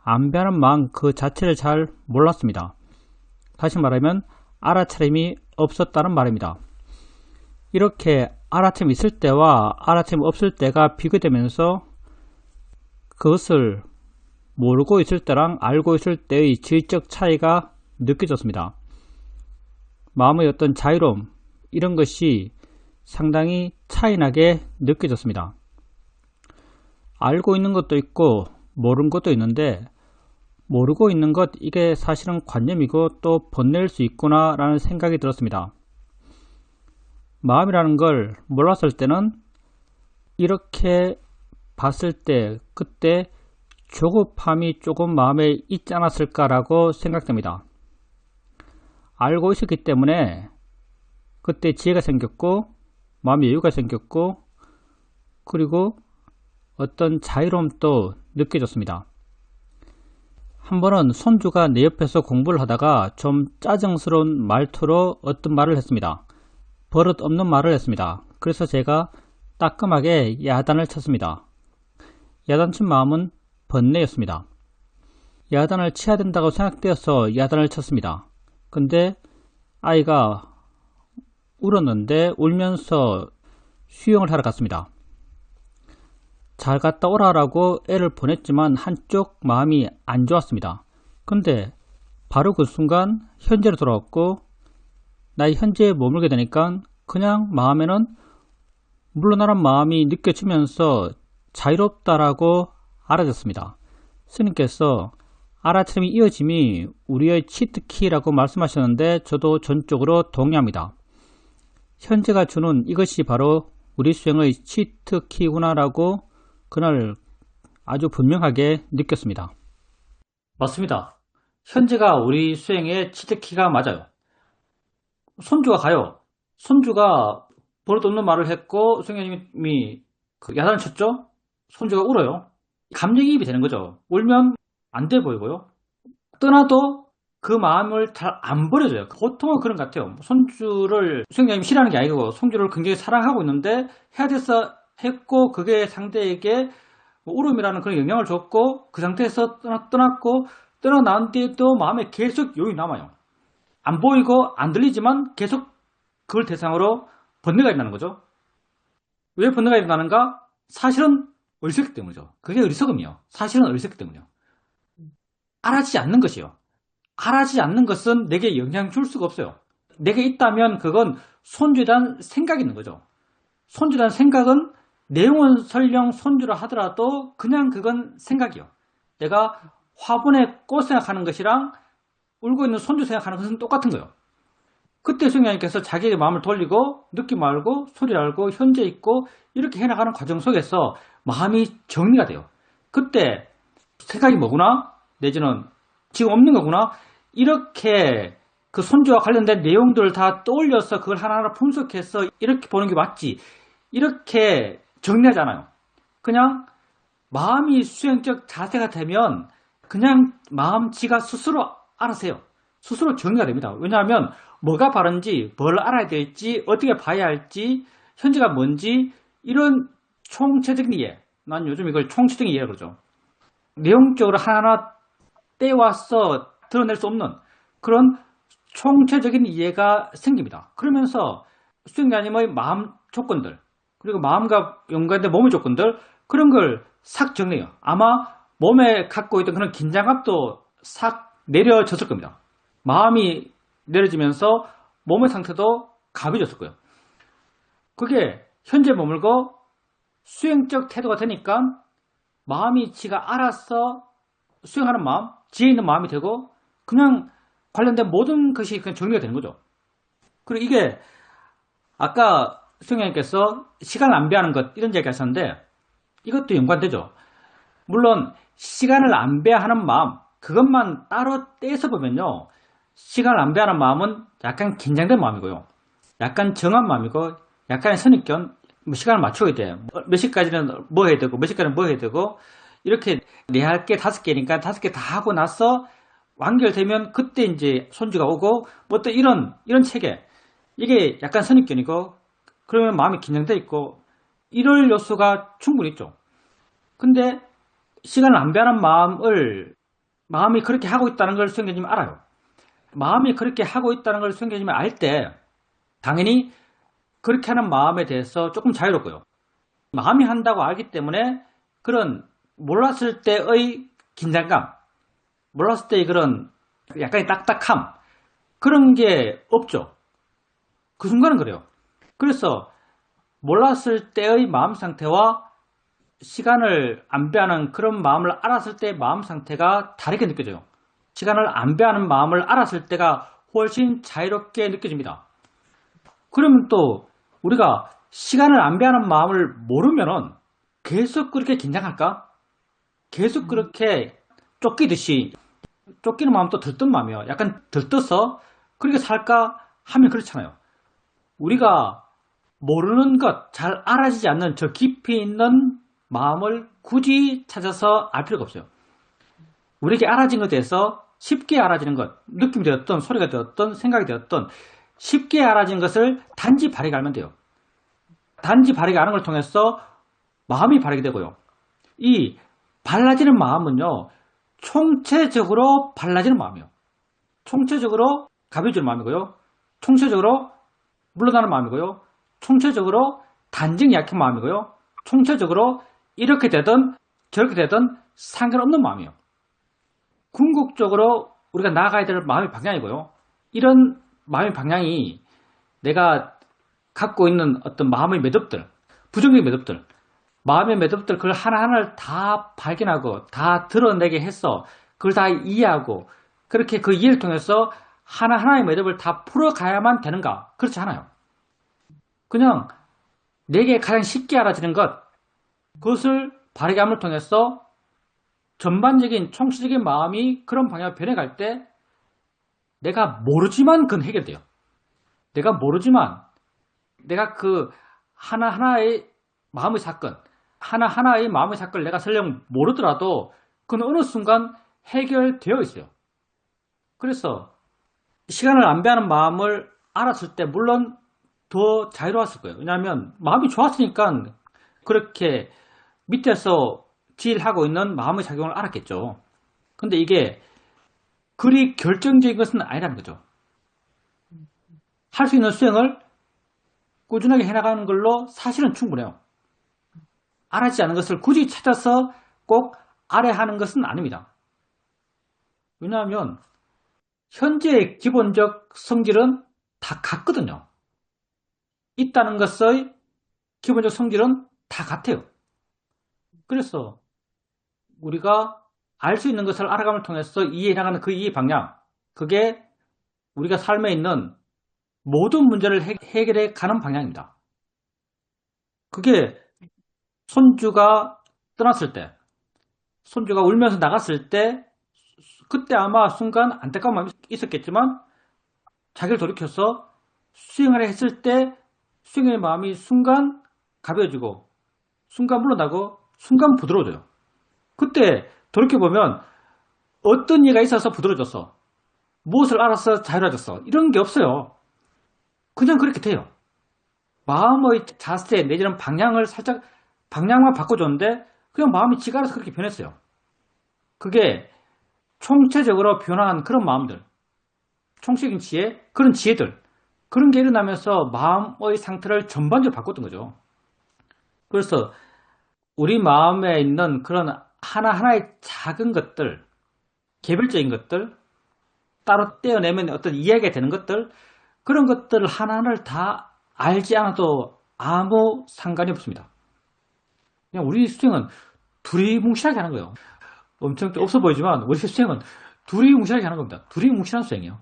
[SPEAKER 2] 안배하는 마음 그 자체를 잘 몰랐습니다. 다시 말하면 알아차림이 없었다는 말입니다. 이렇게 알아차림이 있을 때와 알아차림이 없을 때가 비교되면서 그것을 모르고 있을 때랑 알고 있을 때의 질적 차이가 느껴졌습니다. 마음의 어떤 자유로움 이런 것이 상당히 차이나게 느껴졌습니다. 알고 있는 것도 있고 모르는 것도 있는데 모르고 있는 것 이게 사실은 관념이고 또 번뇌일 수 있구나 라는 생각이 들었습니다. 마음이라는 걸 몰랐을 때는 이렇게 봤을 때 그때 조급함이 조금 마음에 있지 않았을까라고 생각됩니다. 알고 있었기 때문에 그때 지혜가 생겼고 마음의 여유가 생겼고 그리고 어떤 자유로움도 느껴졌습니다. 한 번은 손주가 내 옆에서 공부를 하다가 좀 짜증스러운 말투로 어떤 말을 했습니다. 버릇 없는 말을 했습니다. 그래서 제가 따끔하게 야단을 쳤습니다. 야단친 마음은 번뇌였습니다. 야단을 쳐야 된다고 생각되어서 야단을 쳤습니다. 근데 아이가 울었는데 울면서 수영을 하러 갔습니다. 잘 갔다 오라라고 애를 보냈지만 한쪽 마음이 안 좋았습니다. 근데 바로 그 순간 현재로 돌아왔고 나의 현재에 머물게 되니까 그냥 마음에는 물러나는 마음이 느껴지면서 자유롭다라고 알아졌습니다. 스님께서 알아차림이 이어짐이 우리의 치트키라고 말씀하셨는데 저도 전적으로 동의합니다. 현재가 주는 이것이 바로 우리 수행의 치트키구나라고 그날 아주 분명하게 느꼈습니다.
[SPEAKER 1] 맞습니다. 현재가 우리 수행의 치트키가 맞아요. 손주가 가요. 손주가 버릇없는 말을 했고 수행자님이 야단을 쳤죠. 손주가 울어요. 감정이입이 되는 거죠. 울면 안 돼 보이고요. 떠나도 그 마음을 잘 안 버려줘요. 보통은 그런 것 같아요. 손주를 수행자님이 싫어하는 게 아니고 손주를 굉장히 사랑하고 있는데 해야 돼서 했고 그게 상대에게 울음이라는 그런 영향을 줬고 그 상태에서 떠났고 떠나난 뒤에도 마음에 계속 요인이 남아요. 안 보이고 안 들리지만 계속 그걸 대상으로 번뇌가 일어나는 거죠. 왜 번뇌가 일어나는가? 사실은 어리석기 때문이죠. 그게 어리석음이요. 사실은 어리석기 때문이요. 알아지지 않는 것이요. 알아지지 않는 것은 내게 영향 줄 수가 없어요. 내게 있다면 그건 손주에 대한 생각이 있는 거죠. 손주에 대한 생각은 내용은 설령 손주라 하더라도 그냥 그건 생각이요. 내가 화분에 꽃 생각하는 것이랑 울고 있는 손주 생각하는 것은 똑같은 거예요. 그때 수행자님께서 자기의 마음을 돌리고 느낌 알고 소리 알고 현재 있고 이렇게 해나가는 과정 속에서 마음이 정리가 돼요. 그때 생각이 뭐구나? 내지는 지금 없는 거구나? 이렇게 그 손주와 관련된 내용들을 다 떠올려서 그걸 하나하나 분석해서 이렇게 보는 게 맞지. 이렇게 정리하지 않아요. 그냥 마음이 수행적 자세가 되면 그냥 마음지가 스스로 알아서요. 스스로 정리가 됩니다. 왜냐하면 뭐가 바른지, 뭘 알아야 될지, 어떻게 봐야 할지, 현재가 뭔지 이런 총체적인 이해. 난 요즘 이걸 총체적인 이해라고 그러죠. 내용적으로 하나하나 떼와서 드러낼 수 없는 그런 총체적인 이해가 생깁니다. 그러면서 수행자님의 마음 조건들 그리고 마음과 연관된 몸의 조건들 그런 걸 싹 정리해요. 아마 몸에 갖고 있던 그런 긴장감도 싹 내려졌을 겁니다. 마음이 내려지면서 몸의 상태도 가벼워졌을 거예요. 그게 현재 머물고 수행적 태도가 되니까 마음이 지가 알아서 수행하는 마음, 지혜 있는 마음이 되고 그냥 관련된 모든 것이 그냥 정리가 되는 거죠. 그리고 이게 아까 수행자님께서 시간을 낭비하는 것 이런 얘기 하셨는데 이것도 연관되죠. 물론 시간을 낭비하는 마음 그것만 따로 떼서 보면요. 시간을 낭비하는 마음은 약간 긴장된 마음이고요. 약간 정한 마음이고 약간의 선입견 시간을 맞춰야 돼. 몇 시까지는 뭐 해야 되고 몇 시까지는 뭐 해야 되고 이렇게 내 할 게 5개니까 5개 다 하고 나서 완결되면 그때 이제 손주가 오고 뭐 또 이런 체계 이게 약간 선입견이고 그러면 마음이 긴장돼 있고 이럴 요소가 충분히 있죠. 근데 시간을 낭비하는 마음이 그렇게 하고 있다는 걸 수행자님이 알아요. 마음이 그렇게 하고 있다는 걸 수행자님이 알 때 당연히 그렇게 하는 마음에 대해서 조금 자유롭고요. 마음이 한다고 알기 때문에 그런 몰랐을 때의 긴장감, 몰랐을 때의 그런 약간의 딱딱함 그런 게 없죠. 그 순간은 그래요. 그래서 몰랐을 때의 마음 상태와 시간을 안배하는 그런 마음을 알았을 때의 마음 상태가 다르게 느껴져요. 시간을 안배하는 마음을 알았을 때가 훨씬 자유롭게 느껴집니다. 그러면 또 우리가 시간을 안배하는 마음을 모르면은 계속 그렇게 긴장할까? 계속 그렇게 쫓기듯이 쫓기는 마음도 들뜬 마음이요. 약간 들떠서 그렇게 살까 하면 그렇잖아요. 우리가 모르는 것, 잘 알아지지 않는 저 깊이 있는 마음을 굳이 찾아서 알 필요가 없어요. 우리에게 알아진 것에 대해서 쉽게 알아지는 것, 느낌이 되었던, 소리가 되었던, 생각이 되었던 쉽게 알아진 것을 단지 바르게 알면 돼요. 단지 바르게 아는 걸 통해서 마음이 바르게 되고요. 이 발라지는 마음은요. 총체적으로 발라지는 마음이에요. 총체적으로 가벼워지는 마음이고요. 총체적으로 물러나는 마음이고요. 총체적으로 단정히 약한 마음이고요. 총체적으로 이렇게 되든 저렇게 되든 상관없는 마음이에요. 궁극적으로 우리가 나아가야 될 마음의 방향이고요. 이런 마음의 방향이 내가 갖고 있는 어떤 마음의 매듭들, 부정적인 매듭들, 마음의 매듭들 그걸 하나하나를 다 발견하고 다 드러내게 해서 그걸 다 이해하고 그렇게 그 이해를 통해서 하나하나의 매듭을 다 풀어가야만 되는가? 그렇지 않아요. 그냥 내게 가장 쉽게 알아지는 것, 그것을 바르게 함을 통해서 전반적인 총체적인 마음이 그런 방향으로 변해갈 때 내가 모르지만 그건 해결돼요. 내가 모르지만 내가 그 하나하나의 마음의 사건, 하나하나의 마음의 사건을 내가 설령 모르더라도 그건 어느 순간 해결되어 있어요. 그래서 시간을 낭비하는 마음을 알았을 때 물론 더 자유로웠을 거예요. 왜냐하면 마음이 좋았으니까 그렇게 밑에서 지일하고 있는 마음의 작용을 알았겠죠. 근데 이게 그리 결정적인 것은 아니라는 거죠. 할 수 있는 수행을 꾸준하게 해나가는 걸로 사실은 충분해요. 알아지지 않은 것을 굳이 찾아서 꼭 알아야 하는 것은 아닙니다. 왜냐하면 현재의 기본적 성질은 다 같거든요. 있다는 것의 기본적 성질은 다 같아요. 그래서 우리가 알 수 있는 것을 알아감을 통해서 이해해 나가는 그 이해 방향, 그게 우리가 삶에 있는 모든 문제를 해결해 가는 방향입니다. 그게 손주가 떠났을 때, 손주가 울면서 나갔을 때 그때 아마 순간 안타까운 마음이 있었겠지만 자기를 돌이켜서 수행을 했을 때 수행의 마음이 순간 가벼워지고 순간 물러나고 순간 부드러워져요. 그때 돌이켜보면 어떤 이해가 있어서 부드러워졌어, 무엇을 알아서 자유로워졌어, 이런 게 없어요. 그냥 그렇게 돼요. 마음의 자세 내지는 방향을 살짝 방향만 바꿔줬는데 그냥 마음이 지가 알아서 그렇게 변했어요. 그게 총체적으로 변화한 그런 마음들, 총체적인 지혜, 그런 지혜들, 그런 게 일어나면서 마음의 상태를 전반적으로 바꿨던 거죠. 그래서 우리 마음에 있는 그런 하나하나의 작은 것들, 개별적인 것들, 따로 떼어내면 어떤 이야기가 되는 것들, 그런 것들을 하나하나를 다 알지 않아도 아무 상관이 없습니다. 그냥 우리 수행은 두리뭉실하게 하는 거예요. 엄청 없어 보이지만 우리 수행은 두리뭉실하게 하는 겁니다. 두리뭉실한 수행이에요.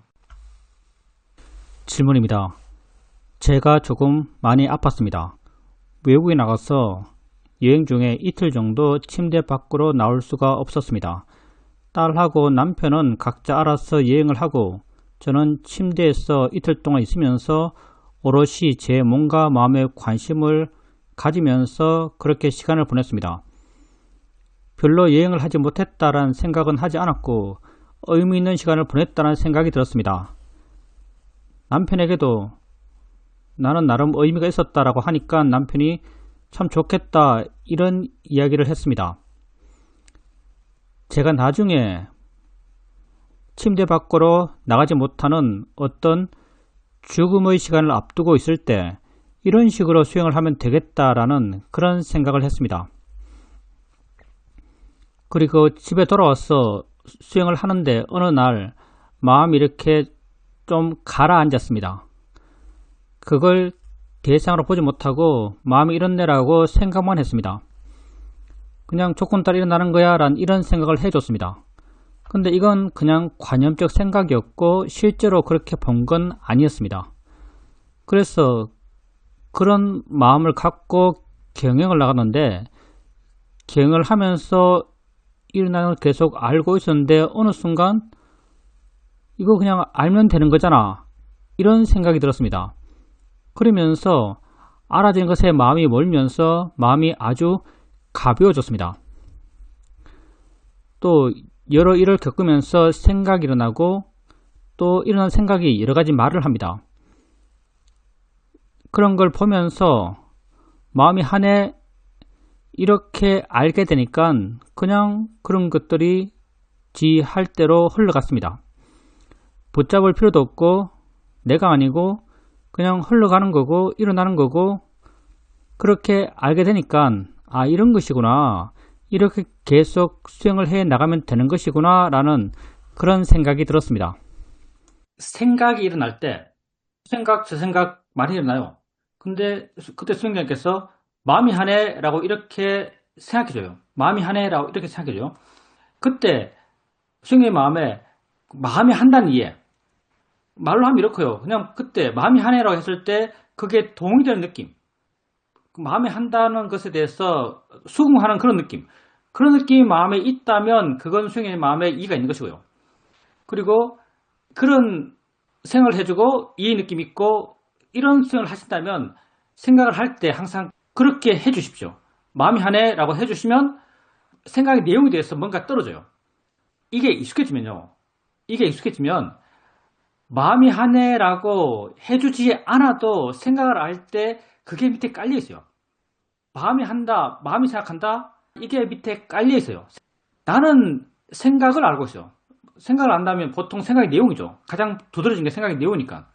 [SPEAKER 2] 질문입니다. 제가 조금 많이 아팠습니다. 외국에 나가서 여행 중에 이틀 정도 침대 밖으로 나올 수가 없었습니다. 딸하고 남편은 각자 알아서 여행을 하고 저는 침대에서 이틀 동안 있으면서 오롯이 제 몸과 마음에 관심을 가지면서 그렇게 시간을 보냈습니다. 별로 여행을 하지 못했다라는 생각은 하지 않았고 의미 있는 시간을 보냈다는 생각이 들었습니다. 남편에게도 나는 나름 의미가 있었다라고 하니까 남편이 참 좋겠다 이런 이야기를 했습니다. 제가 나중에 침대 밖으로 나가지 못하는 어떤 죽음의 시간을 앞두고 있을 때 이런 식으로 수행을 하면 되겠다라는 그런 생각을 했습니다. 그리고 집에 돌아와서 수행을 하는데 어느 날 마음이 이렇게 좀 가라앉았습니다. 그걸 대상으로 보지 못하고 마음이 이렇네라고 생각만 했습니다. 그냥 조금 따라 일어나는 거야 라는 이런 생각을 해줬습니다. 근데 이건 그냥 관념적 생각이었고 실제로 그렇게 본 건 아니었습니다. 그래서 그런 마음을 갖고 경영을 나갔는데 경영을 하면서 일어나는 걸 계속 알고 있었는데 어느 순간 이거 그냥 알면 되는 거잖아 이런 생각이 들었습니다. 그러면서 알아진 것에 마음이 몰면서 마음이 아주 가벼워졌습니다. 또 여러 일을 겪으면서 생각이 일어나고 또 일어난 생각이 여러 가지 말을 합니다. 그런 걸 보면서 마음이 한 해 이렇게 알게 되니까 그냥 그런 것들이 지 할 대로 흘러갔습니다. 붙잡을 필요도 없고 내가 아니고 그냥 흘러가는 거고 일어나는 거고 그렇게 알게 되니까 아, 이런 것이구나. 이렇게 계속 수행을 해 나가면 되는 것이구나 라는 그런 생각이 들었습니다.
[SPEAKER 1] 생각이 일어날 때 생각 저 생각 많이 일어나요. 근데 그때 수행자님께서 마음이 하네라고 이렇게 생각해줘요. 마음이 하네라고 이렇게 생각해줘요. 그때 수행자의 마음에 마음이 한다는 이해, 말로 하면 이렇고요. 그냥 그때 마음이 하네라고 했을 때 그게 동의되는 느낌, 마음이 한다는 것에 대해서 수긍하는 그런 느낌, 그런 느낌이 마음에 있다면 그건 수행자의 마음에 이의가 있는 것이고요. 그리고 그런 생각을 해주고 이해 느낌 있고 이런 수행을 하신다면 생각을 할 때 항상 그렇게 해주십시오. 마음이 하네라고 해주시면 생각의 내용에 대해서 뭔가 떨어져요. 이게 익숙해지면요. 이게 익숙해지면 마음이 하네라고 해주지 않아도 생각을 알 때 그게 밑에 깔려 있어요. 마음이 한다, 마음이 생각한다, 이게 밑에 깔려 있어요. 나는 생각을 알고 있어요. 생각을 안다면 보통 생각의 내용이죠. 가장 두드러진 게 생각의 내용이니까.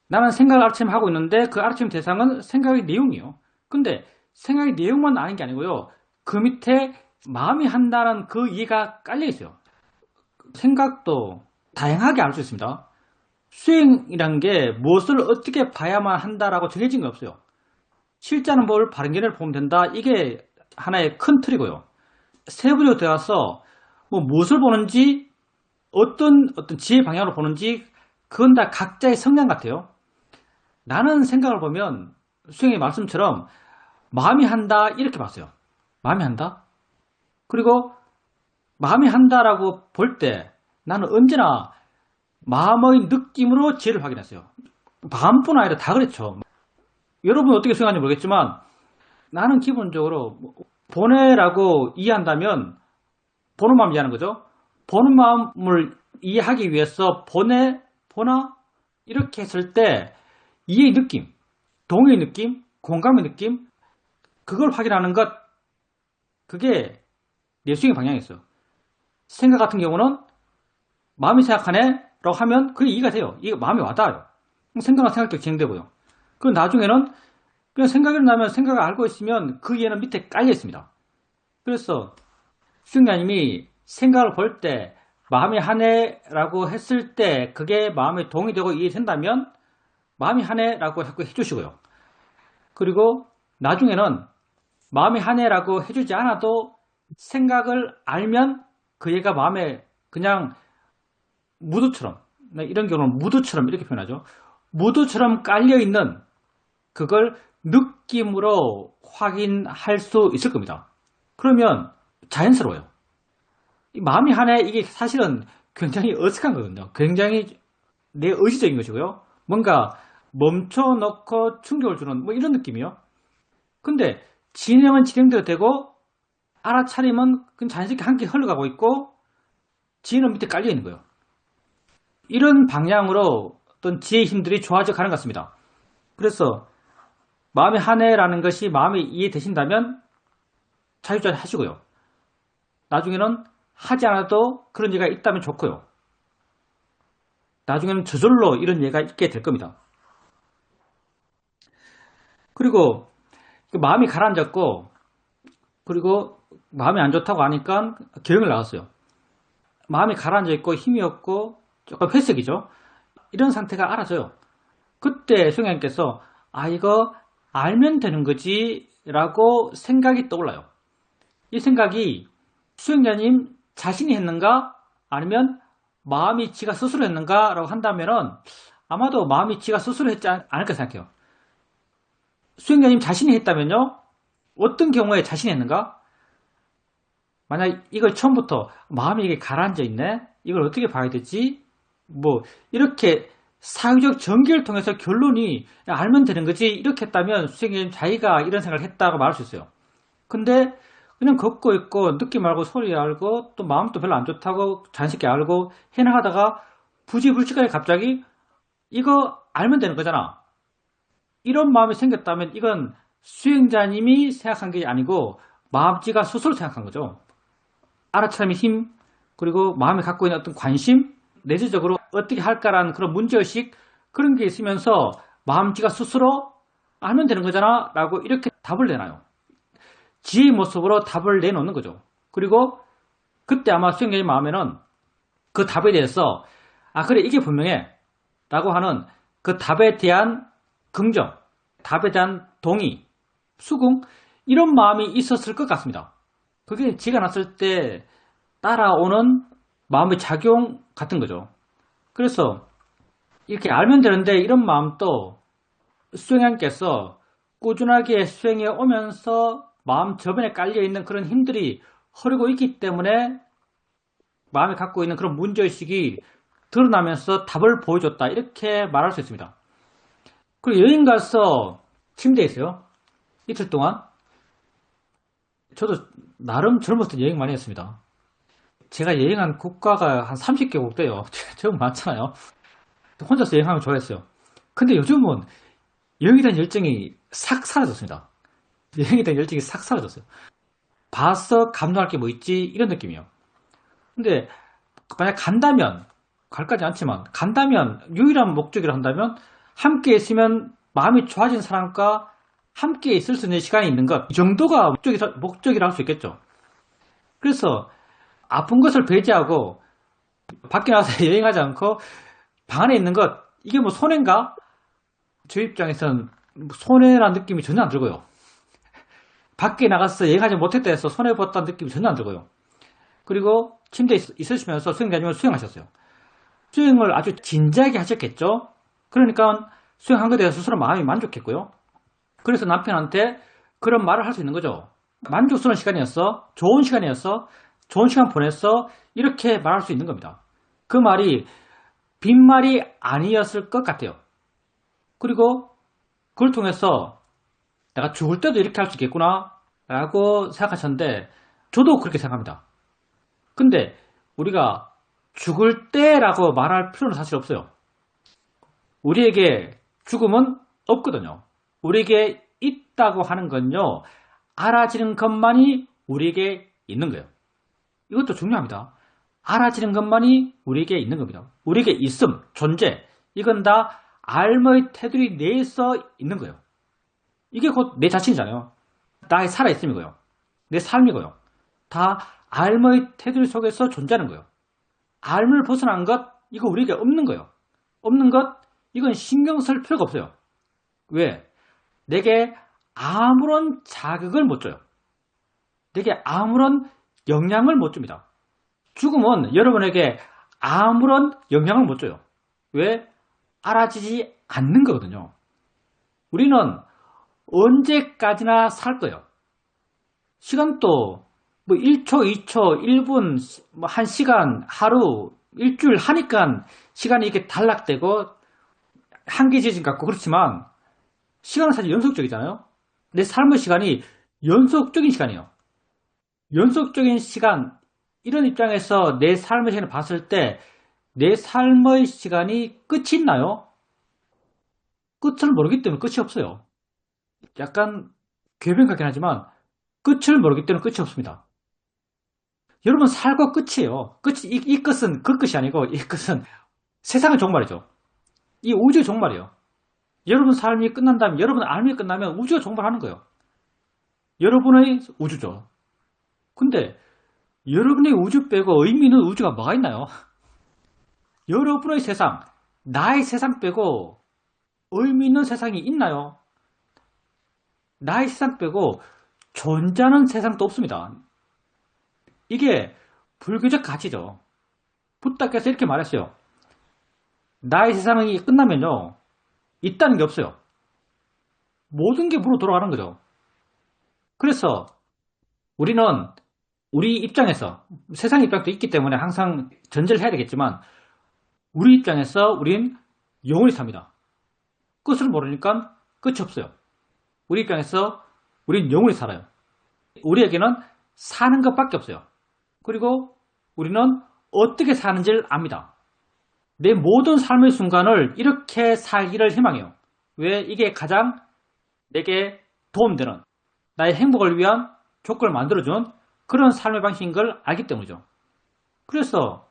[SPEAKER 1] 나는 생각을 알아차림하고 있는데 그 알아차림 대상은 생각의 내용이에요. 근데 생각의 내용만 아는 게 아니고요. 그 밑에 마음이 한다는 그 이해가 깔려 있어요. 생각도 다양하게 알 수 있습니다. 수행이란 게 무엇을 어떻게 봐야만 한다라고 정해진 게 없어요. 실제는 뭘 바른 견해를 보면 된다. 이게 하나의 큰 틀이고요. 세부적으로 들어가서 뭐 무엇을 보는지 어떤 지혜 방향으로 보는지 그건 다 각자의 성향 같아요. 나는 생각을 보면 수행의 말씀처럼 마음이 한다 이렇게 봤어요. 마음이 한다. 그리고 마음이 한다라고 볼 때 나는 언제나 마음의 느낌으로 지혜를 확인했어요. 마음뿐 아니라 다 그랬죠. 여러분 어떻게 수행하는지 모르겠지만 나는 기본적으로 보내라고 이해한다면 보는 마음 이해하는 거죠. 보는 마음을 이해하기 위해서 보내, 보나 이렇게 했을 때 이해의 느낌, 동의의 느낌, 공감의 느낌 그걸 확인하는 것 그게 내 수행의 방향이었어요. 생각 같은 경우는 마음이 생각하네 라고 하면 그게 이해가 돼요. 이게 마음에 와닿아요. 생각은 생각대로 진행되고요. 그 나중에는 그냥 생각이 나면 생각을 알고 있으면 그 이해는 밑에 깔려 있습니다. 그래서 수행자님이 생각을 볼 때 마음이 하네라고 했을 때 그게 마음에 동의되고 이해된다면 마음이 하네라고 자꾸 해주시고요. 그리고 나중에는 마음이 하네라고 해주지 않아도 생각을 알면 그 얘가 마음에 그냥 무드처럼, 이런 경우는 무드처럼 이렇게 표현하죠. 무드처럼 깔려있는 그걸 느낌으로 확인할 수 있을 겁니다. 그러면 자연스러워요. 이 마음이 하네 이게 사실은 굉장히 어색한 거거든요. 굉장히 내 의지적인 것이고요. 뭔가 멈춰놓고 충격을 주는 뭐 이런 느낌이요. 근데 진행은 진행대로 되고 알아차림은 그냥 자연스럽게 함께 흘러가고 있고 지혜는 밑에 깔려 있는 거예요. 이런 방향으로 어떤 지혜의 힘들이 좋아져 가는 것 같습니다. 그래서 마음이 하네라는 것이 마음이 이해되신다면 자유자재 하시고요. 나중에는 하지 않아도 그런 예가 있다면 좋고요. 나중에는 저절로 이런 예가 있게 될 겁니다. 그리고 마음이 가라앉았고 그리고 마음이 안 좋다고 하니까 기력을 나갔어요. 마음이 가라앉아 있고 힘이 없고 조금 회색이죠. 이런 상태가 알아져요. 그때 수행자님께서 아 이거 알면 되는 거지 라고 생각이 떠올라요. 이 생각이 수행자님 자신이 했는가 아니면 마음이 지가 스스로 했는가 라고 한다면은 아마도 마음이 지가 스스로 했지 않을까 생각해요. 수행자님 자신이 했다면요 어떤 경우에 자신이 했는가? 만약 이걸 처음부터 마음이 이게 가라앉아 있네 이걸 어떻게 봐야 되지? 뭐 이렇게 사유적 전개를 통해서 결론이 알면 되는 거지 이렇게 했다면 수행자님 자기가 이런 생각을 했다고 말할 수 있어요. 근데 그냥 걷고 있고 느낌 알고 소리 알고 또 마음도 별로 안 좋다고 자연스럽게 알고 해나가다가 부지불식간에 갑자기 이거 알면 되는 거잖아. 이런 마음이 생겼다면 이건 수행자님이 생각한 게 아니고 마음지가 스스로 생각한 거죠. 알아차림의 힘 그리고 마음에 갖고 있는 어떤 관심 내재적으로 어떻게 할까라는 그런 문제의식 그런 게 있으면서 마음지가 스스로 알면 되는 거잖아 라고 이렇게 답을 내놔요. 지의 모습으로 답을 내놓는 거죠. 그리고 그때 아마 수행자의 마음에는 그 답에 대해서 그래 이게 분명해 라고 하는 그 답에 대한 긍정, 답에 대한 동의, 수긍 이런 마음이 있었을 것 같습니다. 그게 지가 났을 때 따라오는 마음의 작용 같은 거죠. 그래서 이렇게 알면 되는데 이런 마음도 수행하님께서 꾸준하게 수행해 오면서 마음 저변에 깔려있는 그런 힘들이 흐르고 있기 때문에 마음이 갖고 있는 그런 문제의식이 드러나면서 답을 보여줬다. 이렇게 말할 수 있습니다. 그리고 여행 가서 침대에 있어요. 이틀 동안. 저도 나름 젊었을 때 여행 많이 했습니다. 제가 여행한 국가가 한 30개국 돼요. 좀 많잖아요. 혼자서 여행하는 거 좋아했어요. 근데 요즘은 여행에 대한 열정이 싹 사라졌습니다. 여행에 대한 열정이 싹 사라졌어요. 봐서 감동할 게 뭐 있지? 이런 느낌이에요. 근데 만약 간다면, 갈까지 않지만, 간다면 유일한 목적이라 한다면 함께 있으면 마음이 좋아진 사람과 함께 있을 수 있는 시간이 있는 것, 이 정도가 목적이라 할 수 있겠죠. 그래서 아픈 것을 배제하고 밖에 나가서 여행하지 않고 방 안에 있는 것, 이게 뭐 손해인가? 저 입장에서는 손해라는 느낌이 전혀 안 들고요. 밖에 나가서 여행하지 못했다 해서 손해봤다는 느낌이 전혀 안 들고요. 그리고 침대에 있으시면서 수행자님은 수행하셨어요. 수행을 아주 진지하게 하셨겠죠. 그러니까 수행한 것에 대해서 스스로 마음이 만족했고요. 그래서 남편한테 그런 말을 할 수 있는 거죠. 만족스러운 시간이었어. 좋은 시간이었어. 좋은 시간 보냈어. 이렇게 말할 수 있는 겁니다. 그 말이 빈말이 아니었을 것 같아요. 그리고 그걸 통해서 내가 죽을 때도 이렇게 할 수 있겠구나 라고 생각하셨는데 저도 그렇게 생각합니다. 근데 우리가 죽을 때라고 말할 필요는 사실 없어요. 우리에게 죽음은 없거든요. 우리에게 있다고 하는 건요, 알아지는 것만이 우리에게 있는 거예요. 이것도 중요합니다. 알아지는 것만이 우리에게 있는 겁니다. 우리에게 있음, 존재, 이건 다 알머의 테두리 내에서 있는 거예요. 이게 곧 내 자신이잖아요. 나의 살아있음이고요. 내 삶이고요. 다 알머의 테두리 속에서 존재하는 거예요. 알을 벗어난 것, 이거 우리에게 없는 거예요. 없는 것, 이건 신경 쓸 필요가 없어요. 왜? 내게 아무런 자극을 못 줘요. 내게 아무런 영향을 못 줍니다. 죽음은 여러분에게 아무런 영향을 못 줘요. 왜? 알아지지 않는 거거든요. 우리는 언제까지나 살 거예요. 시간도 뭐 1초, 2초, 1분, 뭐 1시간, 하루, 일주일 하니까 시간이 이렇게 단락되고 한계지진 같고 그렇지만 시간은 사실 연속적이잖아요. 내 삶의 시간이 연속적인 시간이에요. 연속적인 시간, 이런 입장에서 내 삶의 시간을 봤을 때 내 삶의 시간이 끝이 있나요? 끝을 모르기 때문에 끝이 없어요. 약간 궤변 같긴 하지만 끝을 모르기 때문에 끝이 없습니다. 여러분 살고 끝이에요. 이 끝은 그 끝이 아니고 이 끝은 세상의 종말이죠. 이 우주의 종말이에요. 여러분 삶이 끝난다면, 여러분 삶이 끝나면 우주가 종말하는 거예요. 여러분의 우주죠. 근데 여러분의 우주 빼고 의미 있는 우주가 뭐가 있나요? 여러분의 세상, 나의 세상 빼고 의미 있는 세상이 있나요? 나의 세상 빼고 존재하는 세상도 없습니다. 이게 불교적 가치죠. 부다께서 이렇게 말했어요. 나의 세상이 끝나면요, 있다는 게 없어요. 모든 게 무로 돌아가는 거죠. 그래서 우리는 우리 입장에서, 세상 입장도 있기 때문에 항상 전제를 해야 되겠지만 우리 입장에서 우린 영원히 삽니다. 끝을 모르니까 끝이 없어요. 우리 입장에서 우린 영원히 살아요. 우리에게는 사는 것밖에 없어요. 그리고 우리는 어떻게 사는지를 압니다. 내 모든 삶의 순간을 이렇게 살기를 희망해요. 왜? 이게 가장 내게 도움되는, 나의 행복을 위한 조건을 만들어준 그런 삶의 방식인 걸 알기 때문이죠. 그래서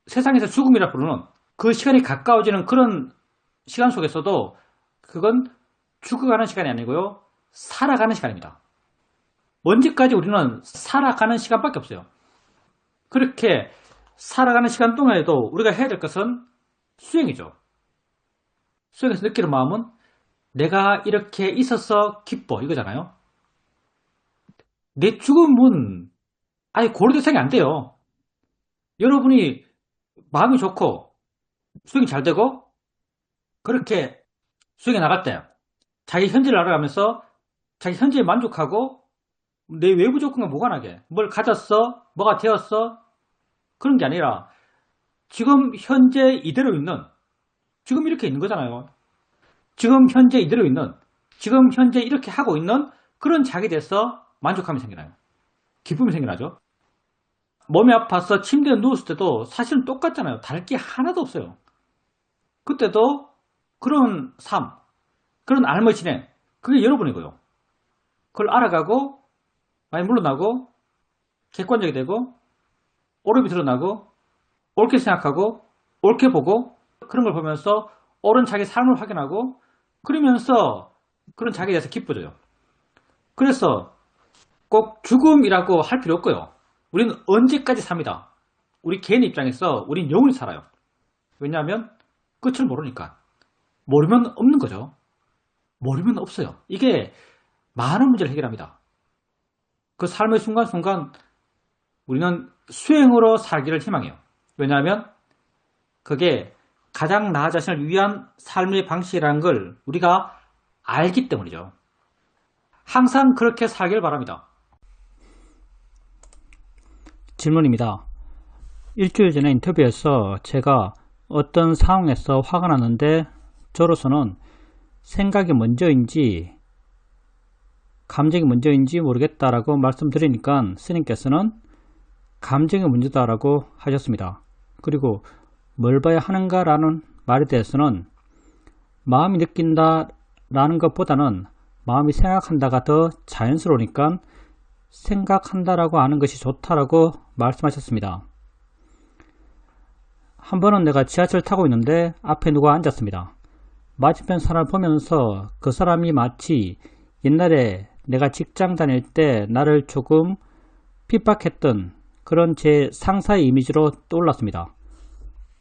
[SPEAKER 1] 세상에서 죽음이라 부르는 그 시간이 가까워지는 그런 시간 속에서도 그건 죽어가는 시간이 아니고요, 살아가는 시간입니다. 언제까지 우리는 살아가는 시간밖에 없어요. 그렇게 살아가는 시간 동안에도 우리가 해야 될 것은 수행이죠. 수행에서 느끼는 마음은 내가 이렇게 있어서 기뻐 이거잖아요. 내 죽음은 아예 고려 대상이 안 돼요. 여러분이 마음이 좋고 수행이 잘 되고 그렇게 수행해 나갈 때 자기 현재를 알아가면서 자기 현재에 만족하고 내 외부 조건과 무관하게 뭘 가졌어, 뭐가 되었어 그런 게 아니라 지금 현재 이대로 있는 지금 이렇게 있는 거잖아요. 지금 현재 이대로 있는 지금 현재 이렇게 하고 있는 그런 자기에 대해서 만족감이 생겨나요. 기쁨이 생겨나죠. 몸이 아파서 침대에 누웠을 때도 사실은 똑같잖아요. 다를 게 하나도 없어요. 그때도 그런 삶, 그런 삶의 진행, 그게 여러분이고요. 그걸 알아가고 많이 물러나고 객관적이 되고 옳음이 드러나고 옳게 생각하고 옳게 보고 그런 걸 보면서 옳은 자기 삶을 확인하고 그러면서 그런 자기에 대해서 기뻐져요. 그래서 꼭 죽음이라고 할 필요 없고요. 우리는 언제까지 삽니다. 우리 개인 입장에서 우린 영원히 살아요. 왜냐하면 끝을 모르니까. 모르면 없는 거죠. 모르면 없어요. 이게 많은 문제를 해결합니다. 그 삶의 순간순간 우리는 수행으로 살기를 희망해요. 왜냐하면 그게 가장 나 자신을 위한 삶의 방식이라는 걸 우리가 알기 때문이죠. 항상 그렇게 살길 바랍니다.
[SPEAKER 2] 질문입니다. 일주일 전에 인터뷰에서 제가 어떤 상황에서 화가 났는데 저로서는 생각이 먼저인지 감정이 먼저인지 모르겠다라고 말씀드리니까 스님께서는 감정이 먼저다라고 하셨습니다. 그리고 뭘 봐야 하는가라는 말에 대해서는 마음이 느낀다라는 것보다는 마음이 생각한다가 더 자연스러우니까 생각한다라고 하는 것이 좋다라고 말씀하셨습니다. 한 번은 내가 지하철 타고 있는데 앞에 누가 앉았습니다. 맞은편 사람을 보면서 그 사람이 마치 옛날에 내가 직장 다닐 때 나를 조금 핍박했던 그런 제 상사의 이미지로 떠올랐습니다.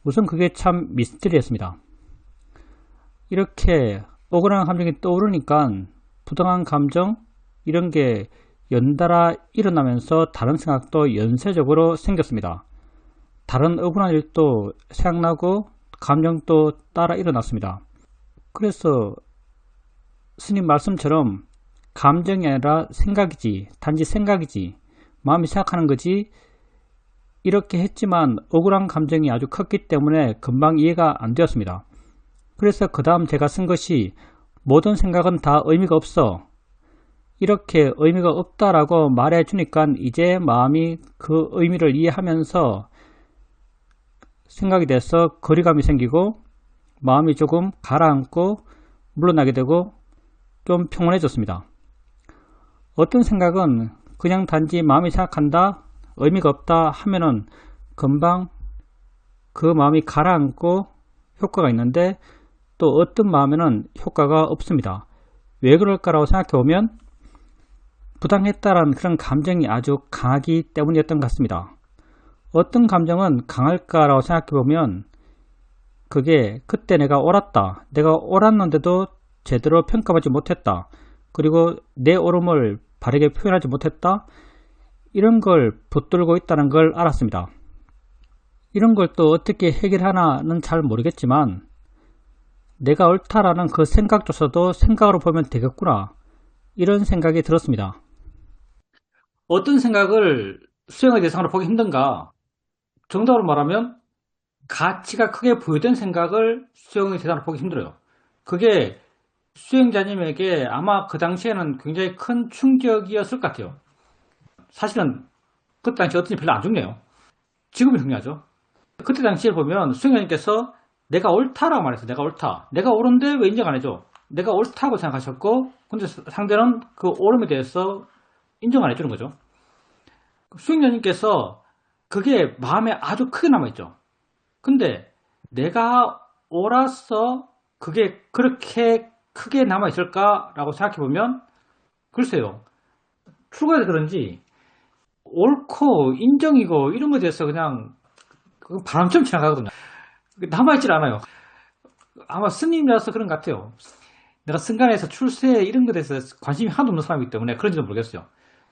[SPEAKER 2] 우선 그게 참 미스터리했습니다. 이렇게 억울한 감정이 떠오르니까 부당한 감정 이런 게 연달아 일어나면서 다른 생각도 연쇄적으로 생겼습니다. 다른 억울한 일도 생각나고 감정도 따라 일어났습니다. 그래서 스님 말씀처럼 감정이 아니라 생각이지, 단지 생각이지, 마음이 생각하는 거지 이렇게 했지만 억울한 감정이 아주 컸기 때문에 금방 이해가 안 되었습니다. 그래서 그 다음 제가 쓴 것이 모든 생각은 다 의미가 없어. 이렇게 의미가 없다라고 말해 주니까 이제 마음이 그 의미를 이해하면서 생각이 돼서 거리감이 생기고 마음이 조금 가라앉고 물러나게 되고 좀 평온해졌습니다. 어떤 생각은 그냥 단지 마음이 생각한다, 의미가 없다 하면은 금방 그 마음이 가라앉고 효과가 있는데 또 어떤 마음에는 효과가 없습니다. 왜 그럴까라고 생각해 보면 부당했다라는 그런 감정이 아주 강하기 때문이었던 것 같습니다. 어떤 감정은 강할까라고 생각해 보면 그게 그때 내가 옳았다. 내가 옳았는데도 제대로 평가받지 못했다. 그리고 내 옳음을 바르게 표현하지 못했다. 이런 걸 붙들고 있다는 걸 알았습니다. 이런 걸 또 어떻게 해결하나는 잘 모르겠지만 내가 옳다라는 그 생각조차도 생각으로 보면 되겠구나. 이런 생각이 들었습니다.
[SPEAKER 1] 어떤 생각을 수행의 대상으로 보기 힘든가? 정답으로 말하면 가치가 크게 부여된 생각을 수행의 대상으로 보기 힘들어요. 그게 수행자님에게 아마 그 당시에는 굉장히 큰 충격이었을 것 같아요. 사실은 그때 당시 어떤지 별로 안 중요해요. 지금이 중요하죠. 그때 당시에 보면 수행자님께서 내가 옳다라고 말했어요. 내가 옳다. 내가 옳은데 왜 인정 안 해줘? 내가 옳다고 생각하셨고 근데 상대는 그 옳음에 대해서 인정 안 해주는 거죠. 수행자님께서 그게 마음에 아주 크게 남아있죠. 근데 내가 옳아서 그게 그렇게 크게 남아있을까라고 생각해보면 글쎄요. 출가해서 그런지 옳고 인정이고 이런 것에 대해서 그냥 바람처럼 지나가거든요. 남아있질 않아요. 아마 스님이라서 그런 것 같아요. 내가 승간에서 출세 이런 것에 대해서 관심이 하나도 없는 사람이기 때문에 그런지도 모르겠어요.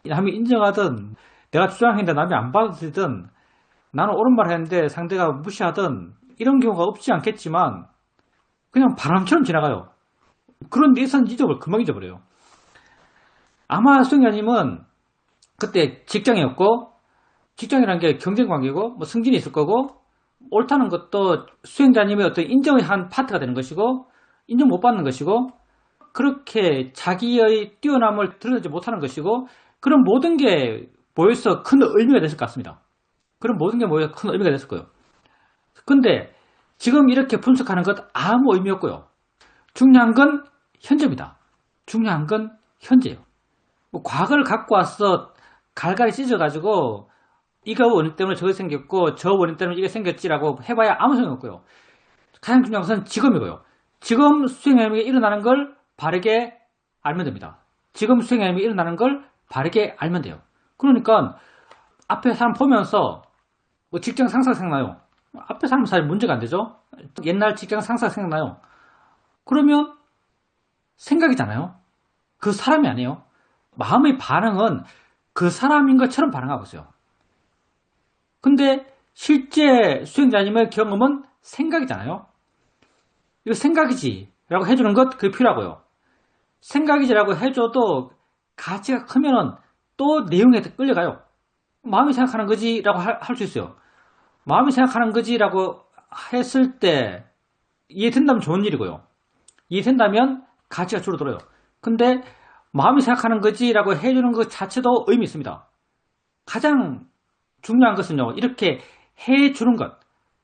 [SPEAKER 1] 남이 인정하든 내가 주장했는데 남이 안 받아들이든 나는 옳은 말 했는데 상대가 무시하든 이런 경우가 없지 않겠지만 그냥 바람처럼 지나가요. 그런 예선 금방 잊어버려요. 아마 수행자님은 그때 직장이었고 직장이라는 게 경쟁관계고 뭐 승진이 있을 거고 옳다는 것도 수행자님의 어떤 인정을 한 파트가 되는 것이고 인정 못 받는 것이고 그렇게 자기의 뛰어남을 드러내지 못하는 것이고 그런 모든 게 모여서 큰 의미가 됐을 것 같습니다. 그런 모든 게 모여서 큰 의미가 됐을 거예요. 근데 지금 이렇게 분석하는 것 아무 의미 없고요. 중요한 건 현재입니다. 중요한 건 현재예요. 뭐 과거를 갖고 와서 갈갈이 찢어가지고 이거 원인 때문에 저거 생겼고 저 원인 때문에 이게 생겼지라고 해봐야 아무 소용이 없고요. 가장 중요한 것은 지금이고요. 지금 수행행위가 일어나는 걸 바르게 알면 됩니다. 지금 수행행위가 일어나는 걸 바르게 알면 돼요. 그러니까 앞에 사람 보면서 뭐 직장 상사가 생각나요. 앞에 사람 사실 문제가 안 되죠. 옛날 직장 상사가 생각나요. 그러면 생각이잖아요. 그 사람이 아니에요. 마음의 반응은 그 사람인 것처럼 반응하고 있어요. 근데 실제 수행자님의 경험은 생각이잖아요. 이거 생각이지 라고 해주는 것 그게 필요하고요. 생각이지라고 해줘도 가치가 크면은 또 내용에 끌려가요. 마음이 생각하는 거지 라고 할 수 있어요. 마음이 생각하는 거지 라고 했을 때 이해된다면 좋은 일이고요. 이해된다면 가치가 줄어들어요. 근데 마음이 생각하는 거지 라고 해주는 것 자체도 의미 있습니다. 가장 중요한 것은요. 이렇게 해주는 것,